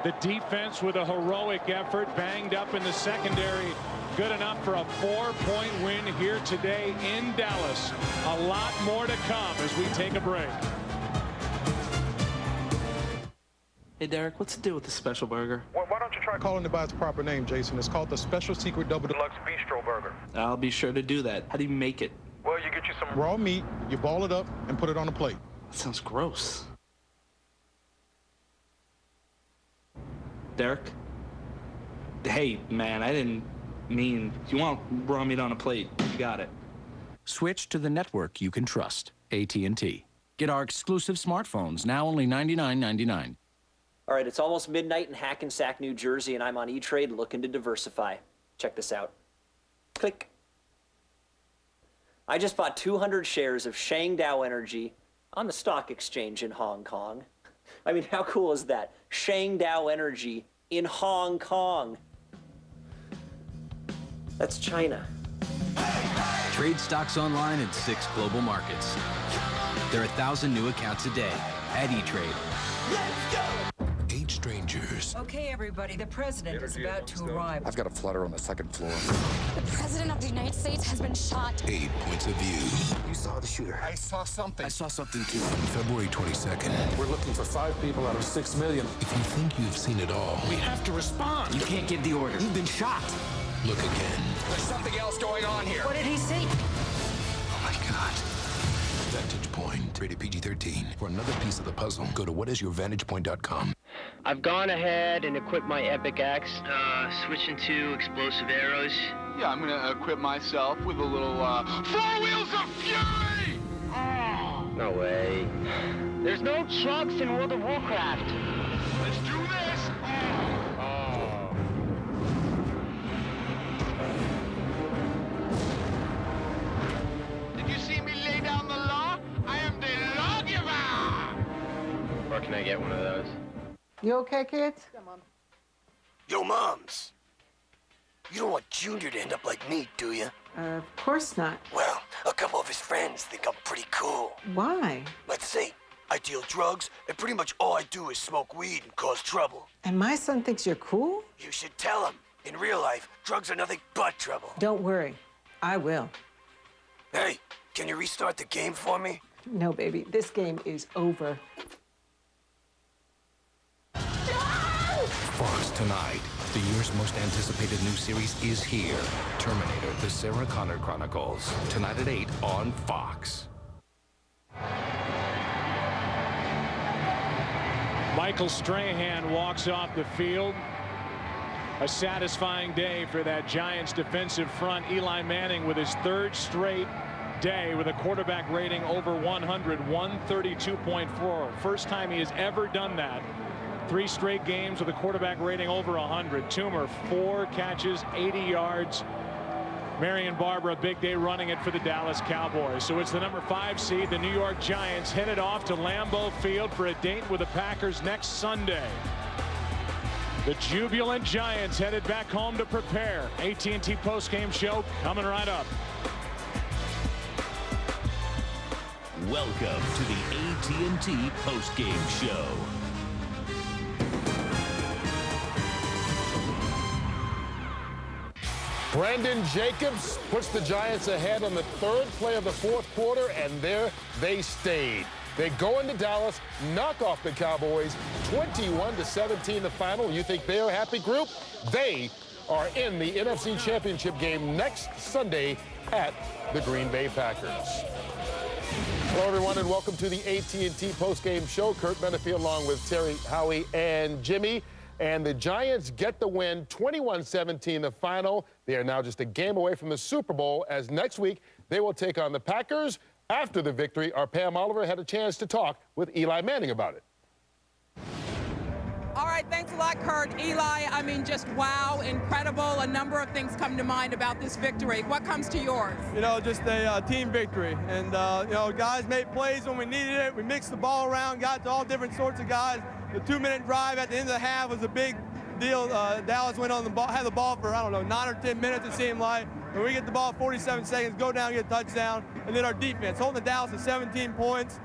The defense with a heroic effort, banged up in the secondary. Good enough for a 4-point win here today in Dallas. A lot more to come as we take a break. Hey, Derek, what's the deal with the special burger? Well, why don't you try calling it by its proper name, Jason? It's called the Special Secret Double Deluxe Bistro Burger. I'll be sure to do that. How do you make it? Well, you get you some raw meat, you ball it up, and put it on a plate. That sounds gross. Derek? Hey, man, I didn't mean... You want raw meat on a plate, you got it. Switch to the network you can trust. AT&T. Get our exclusive smartphones, now only $99.99. All right, it's almost midnight in Hackensack, New Jersey, and I'm on E-Trade looking to diversify. Check this out. Click. I just bought 200 shares of Shangdao Energy on the stock exchange in Hong Kong. I mean, how cool is that? Shangdao Energy in Hong Kong. That's China. Trade stocks online in 6 global markets. There are 1,000 new accounts a day at E-Trade. 8 strangers. Okay, everybody, the president is about to arrive. I've got a flutter on the 2nd floor. The president of the United States has been shot. 8 points of view. You saw the shooter. I saw something. I saw something too. February 22nd. We're looking for 5 people out of 6 million. If you think you've seen it all, We have to respond. You can't give the order. You've been shot. look again. There's something else going on here. What did he see? Oh my God. Vantage Point. Rated PG-13. For another piece of the puzzle, go to whatisyourvantagepoint.com. I've gone ahead and equipped my Epic Axe. Switching to explosive arrows. Yeah, I'm gonna equip myself with a little, 4 Wheels of Fury! Oh. No way. There's no trucks in World of Warcraft. Let's do this! Oh. Did you see me lay down the law? I am the lawgiver! Or can I get one of those? You okay, kids? Yeah, Mom. Yo, Moms. You don't want Junior to end up like me, do you? Of course not. Well, a couple of his friends think I'm pretty cool. Why? Let's see. I deal drugs, and pretty much all I do is smoke weed and cause trouble. And my son thinks you're cool? You should tell him. In real life, drugs are nothing but trouble. Don't worry. I will. Hey, can you restart the game for me? No, baby. This game is over. Fox tonight. The year's most anticipated new series is here. Terminator, the Sarah Connor Chronicles. Tonight at 8 on Fox. Michael Strahan walks off the field. A satisfying day for that Giants defensive front. Eli Manning with his 3rd straight day with a quarterback rating over 100, 132.4. First time he has ever done that 3 straight games with a quarterback rating over 100. Toomer, 4 catches, 80 yards. Marion Barber, a big day running it for the Dallas Cowboys. So it's the number 5 seed, the New York Giants, headed off to Lambeau Field for a date with the Packers next Sunday. The jubilant Giants headed back home to prepare. AT&T postgame show coming right up. Welcome to the AT&T postgame show. Brandon Jacobs puts the Giants ahead on the 3rd play of the 4th quarter, and there they stayed. They go into Dallas, knock off the Cowboys, 21-17 the final. You think they're a happy group? They are in the NFC Championship game next Sunday at the Green Bay Packers. Hello, everyone, and welcome to the AT&T postgame show. Kurt Benefield along with Terry, Howie, and Jimmy. And the Giants get the win, 21-17 the final. They are now just a game away from the Super Bowl, as next week they will take on the Packers. After the victory, our Pam Oliver had a chance to talk with Eli Manning about it. All right, thanks a lot, Kurt. Eli, I mean, just wow, incredible. A number of things come to mind about this victory. What comes to yours? You know, just a team victory. And, you know, guys made plays when we needed it. We mixed the ball around, got to all different sorts of guys. The 2-minute drive at the end of the half was a big deal. Dallas went on the ball, had the ball for, I don't know, 9 or 10 minutes, it seemed like. When we get the ball 47 seconds, go down, get a touchdown. And then our defense, holding the Dallas to 17 points.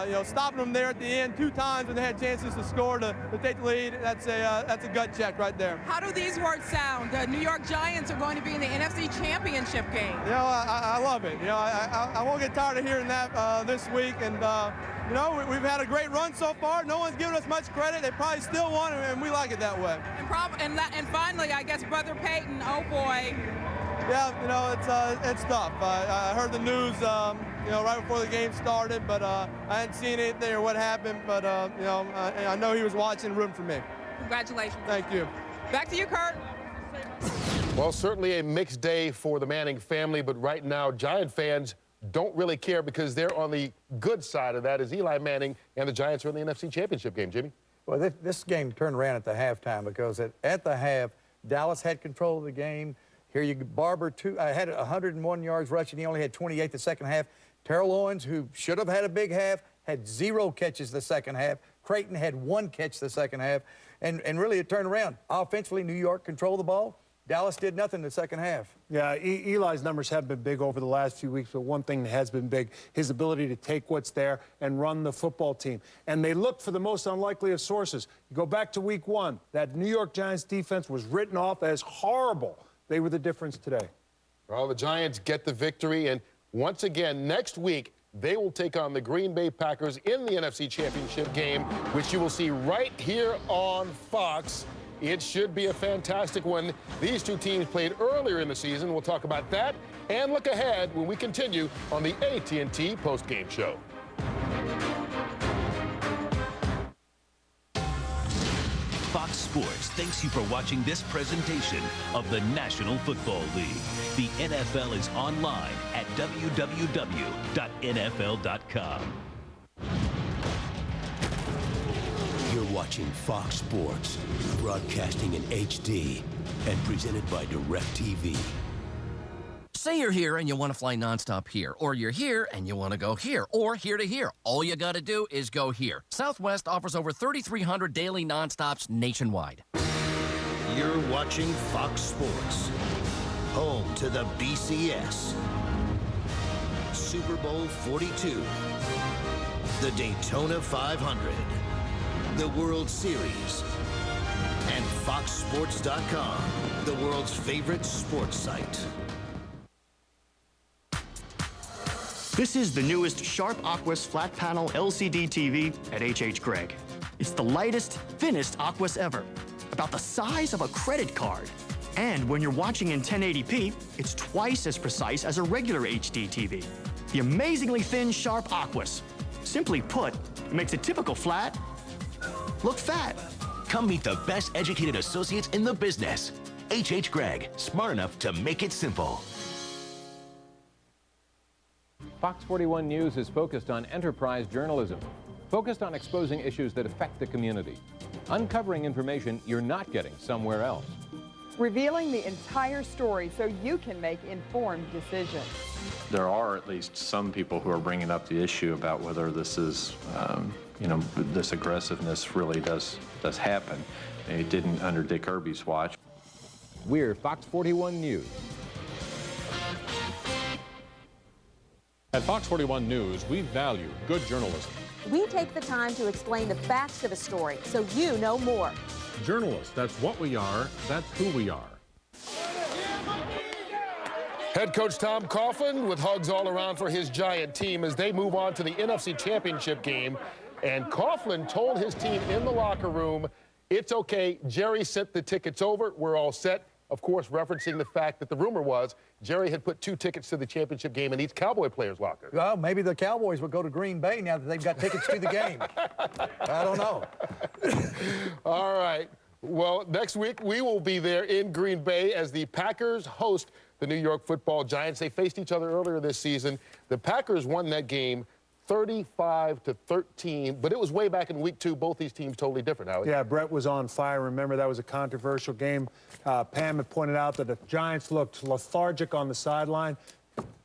You know, stopping them there at the end 2 times when they had chances to score to take the lead. That's a gut check right there. How do these words sound? The New York Giants are going to be in the NFC Championship game. You know, I love it. You know, I won't get tired of hearing that this week. And, you know, we've had a great run so far. No one's given us much credit. They probably still won, and we like it that way. And finally, I guess, Brother Peyton, oh boy. Yeah, you know, it's tough. I heard the news, you know, right before the game started, but I hadn't seen anything or what happened. But, you know, I know he was watching, rooting for me. Congratulations. Thank you. Back to you, Kurt. Well, certainly a mixed day for the Manning family, but right now, Giant fans don't really care because they're on the good side of that as Eli Manning and the Giants are in the NFC Championship game. Jimmy? Well, this game turned around at the halftime because at the half, Dallas had control of the game. Here you Barber had 101 yards rushing. He only had 28 the second half. Terrell Owens, who should have had a big half, had 0 catches the second half. Creighton had 1 catch the second half. And really it turned around. Offensively, New York controlled the ball. Dallas did nothing in the second half. Yeah, Eli's numbers have been big over the last few weeks, but one thing that has been big, his ability to take what's there and run the football team. And they looked for the most unlikely of sources. You go back to week 1, that New York Giants defense was written off as horrible. They were the difference today. Well, the Giants get the victory, and once again, next week, they will take on the Green Bay Packers in the NFC Championship game, which you will see right here on Fox. It should be a fantastic one. These 2 teams played earlier in the season. We'll talk about that and look ahead when we continue on the AT&T postgame show. Fox Sports thanks you for watching this presentation of the National Football League. The NFL is online at www.nfl.com. You're watching Fox Sports, broadcasting in HD and presented by DirecTV. Say you're here and you want to fly nonstop here, or you're here and you want to go here, or here to here. All you got to do is go here. Southwest offers over 3,300 daily nonstops nationwide. You're watching Fox Sports, home to the BCS, Super Bowl 42, the Daytona 500, the World Series, and FoxSports.com, the world's favorite sports site. This is the newest Sharp Aquos flat panel LCD TV at H.H. Gregg. It's the lightest, thinnest Aquos ever, about the size of a credit card. And when you're watching in 1080p, it's twice as precise as a regular HD TV. The amazingly thin Sharp Aquos. Simply put, it makes a typical flat look fat. Come meet the best educated associates in the business. H.H. Gregg, smart enough to make it simple. Fox 41 News is focused on enterprise journalism, focused on exposing issues that affect the community. uncovering information you're not getting somewhere else. Revealing the entire story so you can make informed decisions. There are at least some people who are bringing up the issue about whether this is, you know, this aggressiveness really does happen. It didn't under Dick Kirby's watch. We're Fox 41 News. At Fox 41 News, we value good journalism. We take the time to explain the facts of a story so you know more. Journalists, that's what we are, that's who we are. Head coach Tom Coughlin with hugs all around for his Giant team as they move on to the NFC Championship game. And Coughlin told his team in the locker room, it's okay, Jerry sent the tickets over, we're all set. Of course, referencing the fact that the rumor was Jerry had put 2 tickets to the championship game in each Cowboy player's locker. Well, maybe the Cowboys will go to Green Bay now that they've got tickets to the game. I don't know. All right. Well, next week we will be there in Green Bay as the Packers host the New York Football Giants. They faced each other earlier this season. The Packers won that game 35-13, but it was way back in week 2. Both these teams totally different, Howie. Yeah, Brett was on fire. Remember, that was a controversial game. Pam had pointed out that the Giants looked lethargic on the sideline.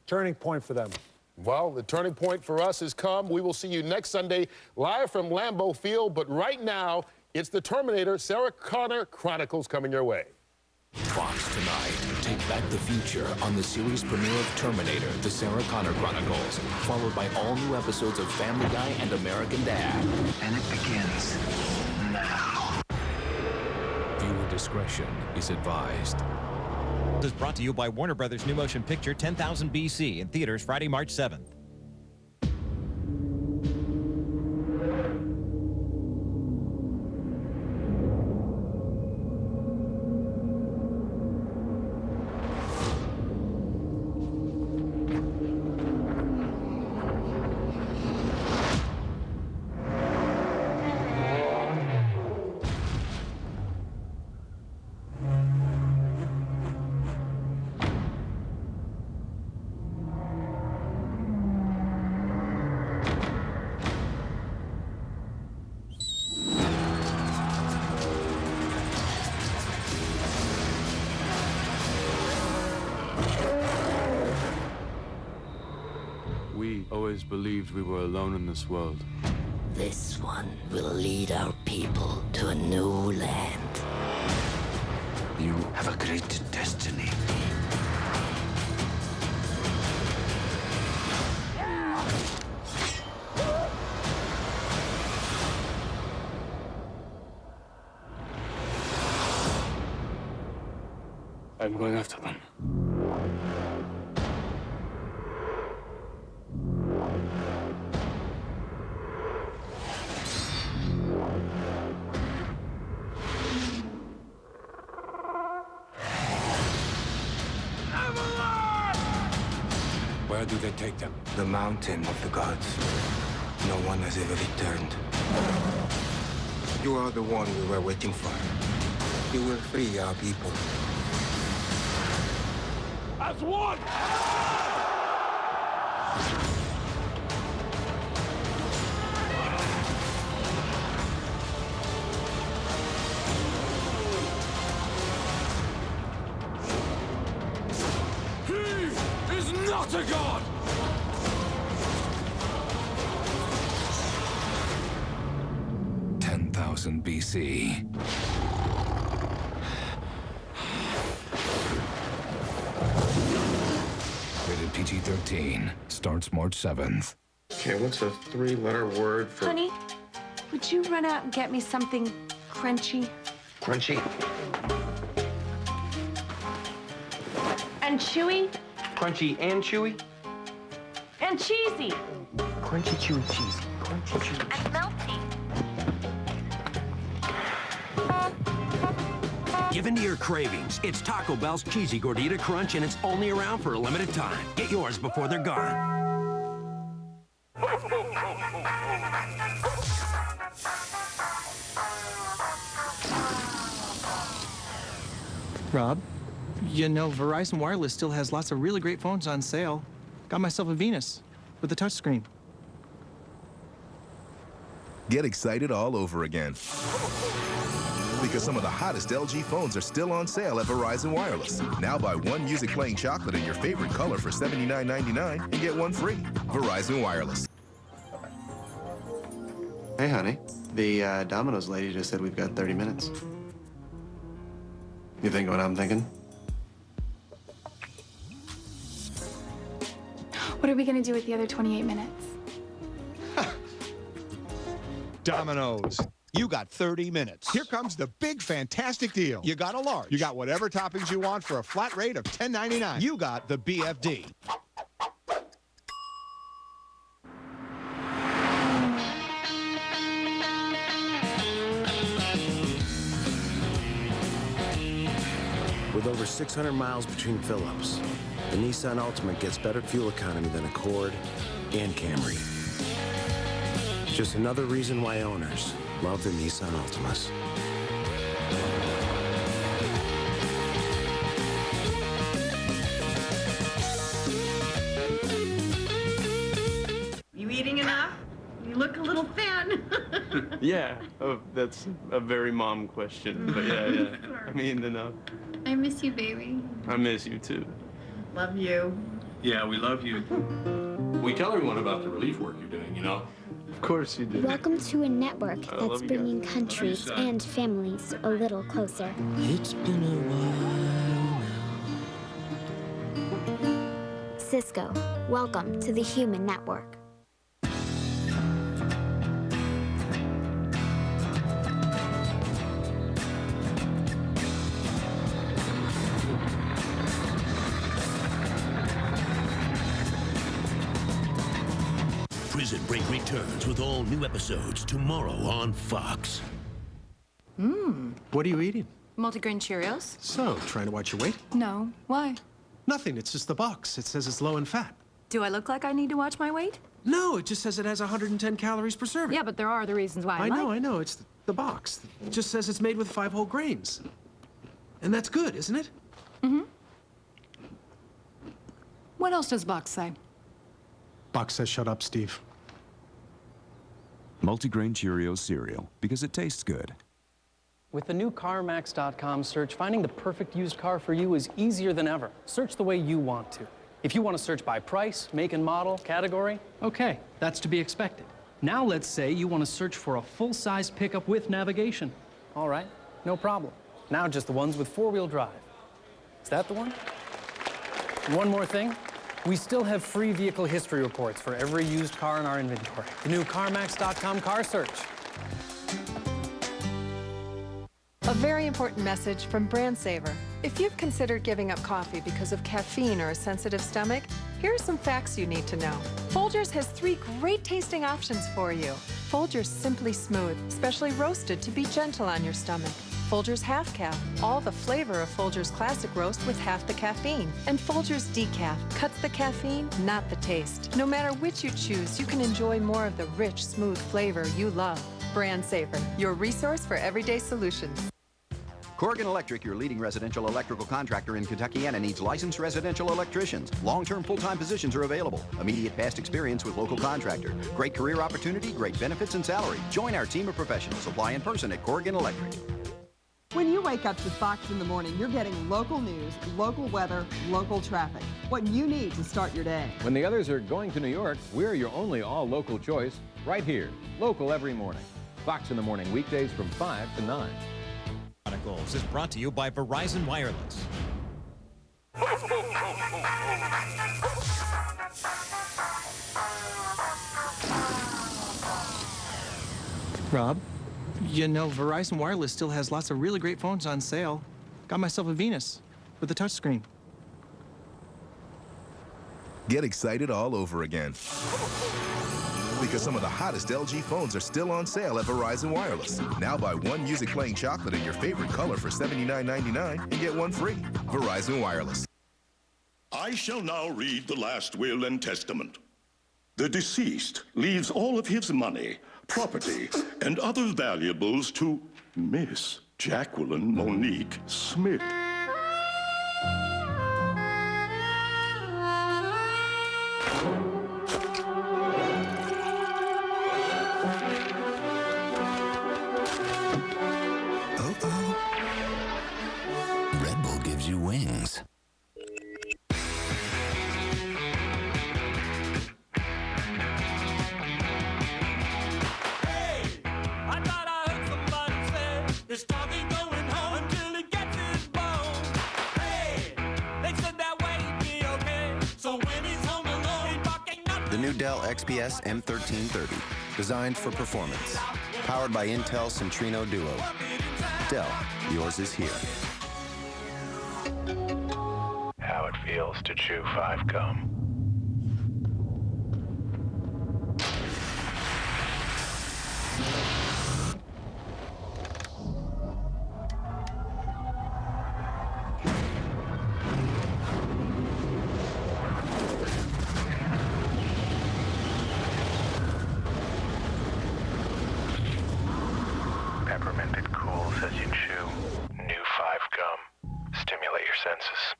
Turning point for them. Well, the turning point for us has come. We will see you next Sunday live from Lambeau Field, but right now, it's the Terminator Sarah Connor Chronicles coming your way. Fox tonight. Take back the future on the series premiere of Terminator, the Sarah Connor Chronicles, followed by all new episodes of Family Guy and American Dad. And it begins now. Viewer discretion is advised. This is brought to you by Warner Brothers' new motion picture 10,000 BC in theaters Friday, March 7th. We always believed we were alone in this world. This one will lead our people to a new land. You have a great destiny. I'm going after them. Where do they take them? The mountain of the gods. No one has ever returned. You are the one we were waiting for. You will free our people. As one! He is not a god! BC. Rated PG-13. Starts March 7th. Okay, what's a 3-letter word for... Honey, would you run out and get me something crunchy? Crunchy? And chewy? Crunchy and chewy? And cheesy? Crunchy, chewy, cheesy. Crunchy, chewy. And melty. Give in to your cravings. It's Taco Bell's Cheesy Gordita Crunch, and it's only around for a limited time. Get yours before they're gone. Rob, you know Verizon Wireless still has lots of really great phones on sale. Got myself a Venus with a touchscreen. Get excited all over again. Because some of the hottest LG phones are still on sale at Verizon Wireless. Now buy one music playing chocolate in your favorite color for $79.99 and get one free. Verizon Wireless. Hey, honey. The Domino's lady just said we've got 30 minutes. You think what I'm thinking? What are we gonna do with the other 28 minutes? Domino's. You got 30 minutes. Here comes the big, fantastic deal. You got a large. You got whatever toppings you want for a flat rate of $10.99. You got the BFD. With over 600 miles between fill-ups, the Nissan Altima gets better fuel economy than Accord and Camry. Just another reason why owners love the Nissan Altimas. You eating enough? You look a little thin. Yeah, that's a very mom question, but yeah. I mean, enough. I miss you, baby. I miss you too. Love you. Yeah, we love you. We tell everyone about the relief work you're doing, you know? Of course you do. Welcome to a network I that's love you bringing guys. countries Love you, son. and families a little closer. It's been a while. Cisco, welcome to the Human Network. Prison Break returns with all new episodes tomorrow on Fox. What are you eating? Multigrain Cheerios? So, trying to watch your weight? No. Why? Nothing. It's just the box. It says it's low in fat. Do I look like I need to watch my weight? No, it just says it has 110 calories per serving. Yeah, but there are other reasons why I know. It's the box. It just says it's made with 5 whole grains. And that's good, isn't it? Mm-hmm. What else does box say? Box says shut up, Steve. Multigrain Cheerios cereal, because it tastes good. With the new CarMax.com search, finding the perfect used car for you is easier than ever. Search the way you want to. If you want to search by price, make and model, category, okay, that's to be expected. Now let's say you want to search for a full-size pickup with navigation. All right, no problem. Now just the ones with four-wheel drive. Is that the one? And one more thing. We still have free vehicle history reports for every used car in our inventory. The new CarMax.com car search. A very important message from Brand Saver. If you've considered giving up coffee because of caffeine or a sensitive stomach, here are some facts you need to know. Folgers has 3 great tasting options for you. Folgers Simply Smooth, specially roasted to be gentle on your stomach. Folgers Half Calf, all the flavor of Folgers Classic Roast with half the caffeine. And Folgers Decaf, cuts the caffeine, not the taste. No matter which you choose, you can enjoy more of the rich, smooth flavor you love. Brand Saver, your resource for everyday solutions. Corrigan Electric, your leading residential electrical contractor in Kentuckiana, needs licensed residential electricians. Long-term full-time positions are available. Immediate past experience with local contractor. Great career opportunity, great benefits and salary. Join our team of professionals. Apply in person at Corrigan Electric. When you wake up to Fox in the morning, you're getting local news, local weather, local traffic. What you need to start your day. When the others are going to New York, we're your only all-local choice right here. Local every morning. Fox in the morning, weekdays from 5 to 9. Chronicles is brought to you by Verizon Wireless. Rob, you know, Verizon Wireless still has lots of really great phones on sale. Got myself a Venus with a touchscreen. Get excited all over again. Because some of the hottest LG phones are still on sale at Verizon Wireless. Now buy one music playing chocolate in your favorite color for $79.99 and get one free. Verizon Wireless. I shall now read the last will and testament. The deceased leaves all of his money, property, and other valuables to Miss Jacqueline Monique Smith. you wings. I thought I heard somebody say this dog ain't going home until he gets his bone. Hey, they said that way he'd be okay. So when he's home alone, he's barking nothing. The new Dell XPS M1330, designed for performance. Powered by Intel Centrino Duo. Dell, yours is here. How it feels to chew 5 gum. Peppermint that cools as you chew. New 5 gum. Stimulate your senses.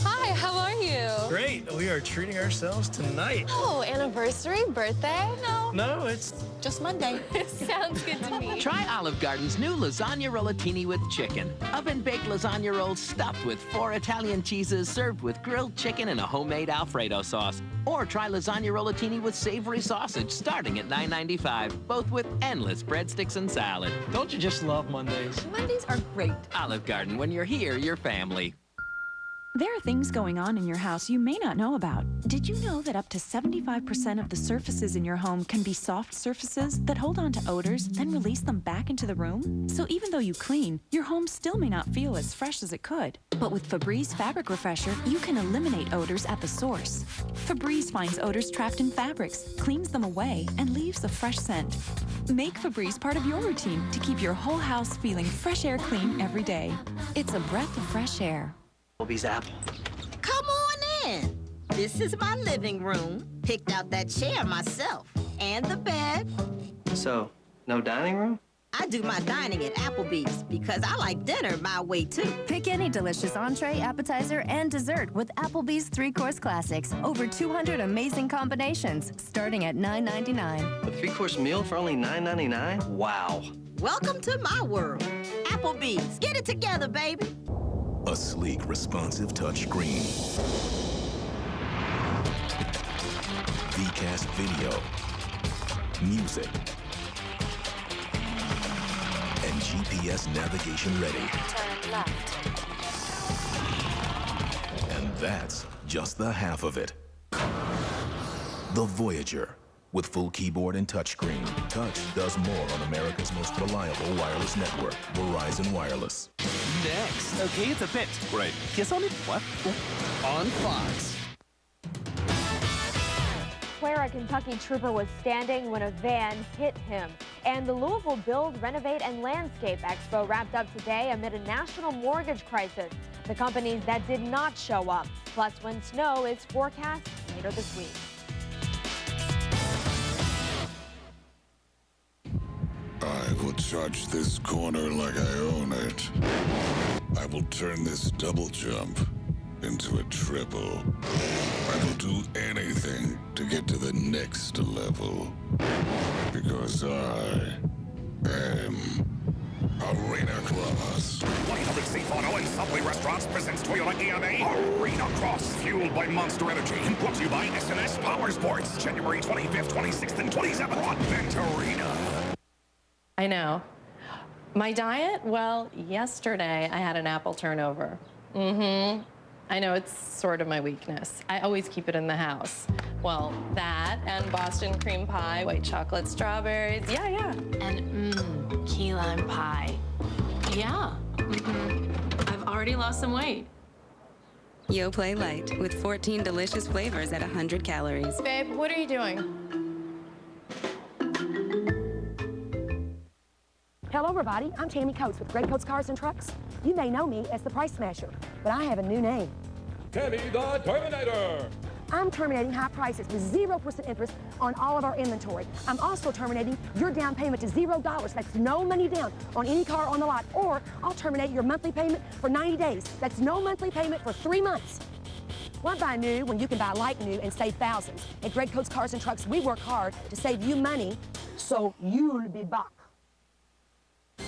Hi, how are you? Great. We are treating ourselves tonight. Oh, anniversary, birthday? No. No, it's Just Monday. Sounds good to me. Try Olive Garden's new lasagna rollatini with chicken. Oven-baked lasagna rolls stuffed with 4 Italian cheeses served with grilled chicken and a homemade Alfredo sauce. Or try lasagna rollatini with savory sausage starting at $9.95, both with endless breadsticks and salad. Don't you just love Mondays? Mondays are great. Olive Garden, when you're here, you're family. There are things going on in your house you may not know about. Did you know that up to 75% of the surfaces in your home can be soft surfaces that hold on to odors, then release them back into the room? So even though you clean, your home still may not feel as fresh as it could. But with Febreze Fabric Refresher, you can eliminate odors at the source. Febreze finds odors trapped in fabrics, cleans them away, and leaves a fresh scent. Make Febreze part of your routine to keep your whole house feeling fresh air clean every day. It's a breath of fresh air. Applebee's apple. Come on in. This is my living room. Picked out that chair myself. And the bed. So, no dining room? I do my dining at Applebee's because I like dinner my way too. Pick any delicious entree, appetizer, and dessert with Applebee's 3-Course Classics. Over 200 amazing combinations, starting at $9.99. A 3-course meal for only $9.99? Wow. Welcome to my world. Applebee's. Get it together, baby. A sleek, responsive touchscreen. VCast video, music, and GPS navigation ready. Turn left. And that's just the half of it. The Voyager, with full keyboard and touchscreen. Touch does more on America's most reliable wireless network, Verizon Wireless. Next. Okay, it's a bit. Right. Kiss on it? What? On Fox. Where a Kentucky trooper was standing when a van hit him. And the Louisville Build, Renovate, and Landscape Expo wrapped up today amid a national mortgage crisis. The companies that did not show up, plus when snow is forecast later this week. I will charge this corner like I own it. I will turn this double jump into a triple. I will do anything to get to the next level. Because I am Arena Cross. 1-800 Safe Auto and Subway Restaurants presents Toyota EMA Arena Cross, fueled by Monster Energy. Brought to you by SNS Power Sports. January 25th, 26th, and 27th on Vent Arena. I know. My diet? Well, yesterday I had an apple turnover. I know it's sort of my weakness. I always keep it in the house. Well, that and Boston cream pie, white chocolate strawberries. Yeah. And key lime pie. Yeah. I've already lost some weight. Yo Play Light with 14 delicious flavors at 100 calories. Babe, what are you doing? Hello. Hello, everybody. I'm Tammy Coates with Great Coates Cars and Trucks. You may know me as the Price Smasher, but I have a new name. Tammy the Terminator. I'm terminating high prices with 0% interest on all of our inventory. I'm also terminating your down payment to $0. That's no money down on any car on the lot. Or I'll terminate your monthly payment for 90 days. That's no monthly payment for 3 months. Why buy new when you can buy like new and save thousands? At Great Coates Cars and Trucks, we work hard to save you money, so you'll be back.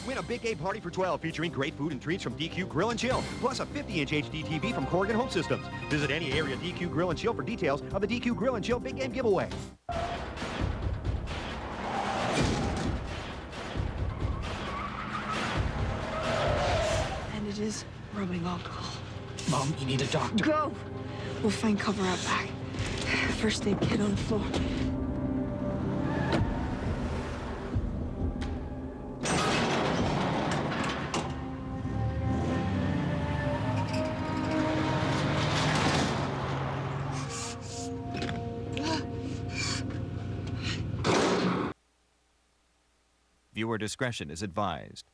Win a big game party for 12 featuring great food and treats from DQ Grill and Chill, plus a 50-inch HD TV from Corrigan Home Systems. Visit any area DQ Grill and Chill for details of the DQ Grill and Chill big game giveaway. And it is rubbing alcohol. Mom, you need a doctor. Go! We'll find cover out back. First aid kit on the floor. Viewer discretion is advised.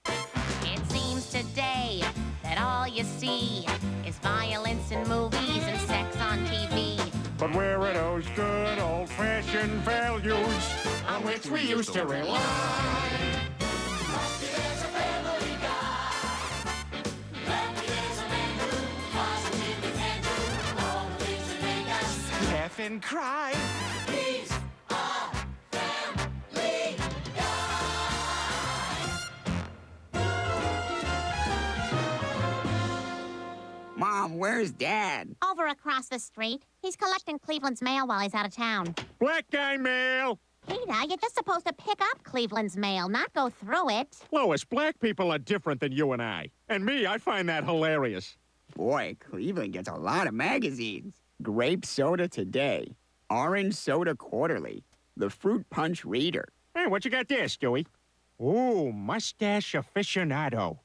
It seems today that all you see is violence in movies and sex on TV. But where are those good old-fashioned values on which we used to rely? Laugh and cry. He's a family Mom, where's Dad? Over across the street. He's collecting Cleveland's mail while he's out of town. Black guy mail. Peter, you're just supposed to pick up Cleveland's mail, not go through it. Lois, black people are different than you and I. And me, I find that hilarious. Boy, Cleveland gets a lot of magazines. Grape Soda Today, Orange Soda Quarterly, The Fruit Punch Reader. Hey, what you got there, Stewie? Ooh, mustache aficionado.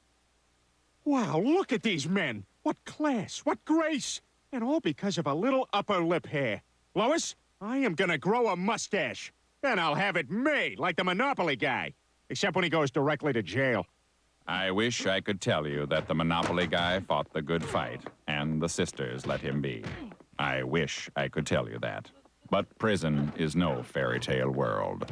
Wow, look at these men. What class, what grace. And all because of a little upper lip hair. Lois, I am gonna grow a mustache. Then I'll have it made like the Monopoly guy. Except when he goes directly to jail. I wish I could tell you that the Monopoly guy fought the good fight, and the sisters let him be. I wish I could tell you that. But prison is no fairy tale world.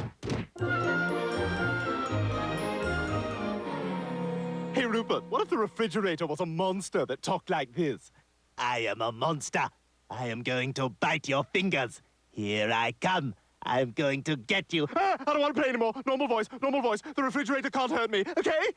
Hey, Rupert, what if the refrigerator was a monster that talked like this? I am a monster. I am going to bite your fingers. Here I come. I'm going to get you. Ah, I don't want to play anymore. Normal voice, normal voice. The refrigerator can't hurt me, okay?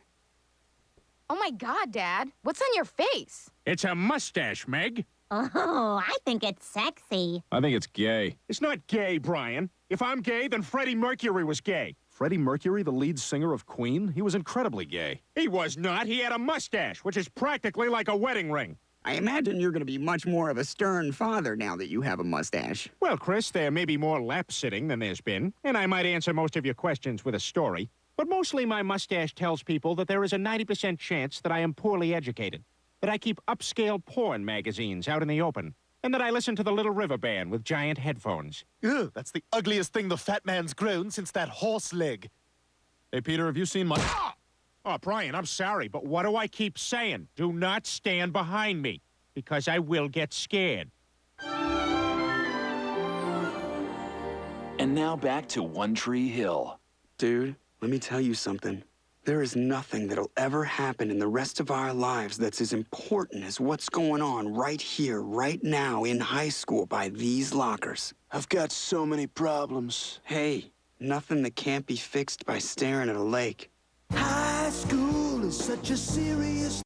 Oh my God, Dad. What's on your face? It's a mustache, Meg. Oh, I think it's sexy. I think it's gay. It's not gay, Brian. If I'm gay, then Freddie Mercury was gay. Freddie Mercury, the lead singer of Queen? He was incredibly gay. He was not. He had a mustache, which is practically like a wedding ring. I imagine you're going to be much more of a stern father now that you have a mustache. Well, Chris, there may be more lap-sitting than there's been, and I might answer most of your questions with a story. But mostly my mustache tells people that there is a 90% chance that I am poorly educated, that I keep upscale porn magazines out in the open, and that I listen to the Little River Band with giant headphones. Ugh, that's the ugliest thing the fat man's grown since that horse leg. Hey, Peter, have you seen my... Ah! Oh, Brian, I'm sorry, but what do I keep saying? Do not stand behind me, because I will get scared. And now back to One Tree Hill. Dude, let me tell you something. There is nothing that'll ever happen in the rest of our lives that's as important as what's going on right here, right now in high school by these lockers. I've got so many problems. Hey, nothing that can't be fixed by staring at a lake. High school is such a serious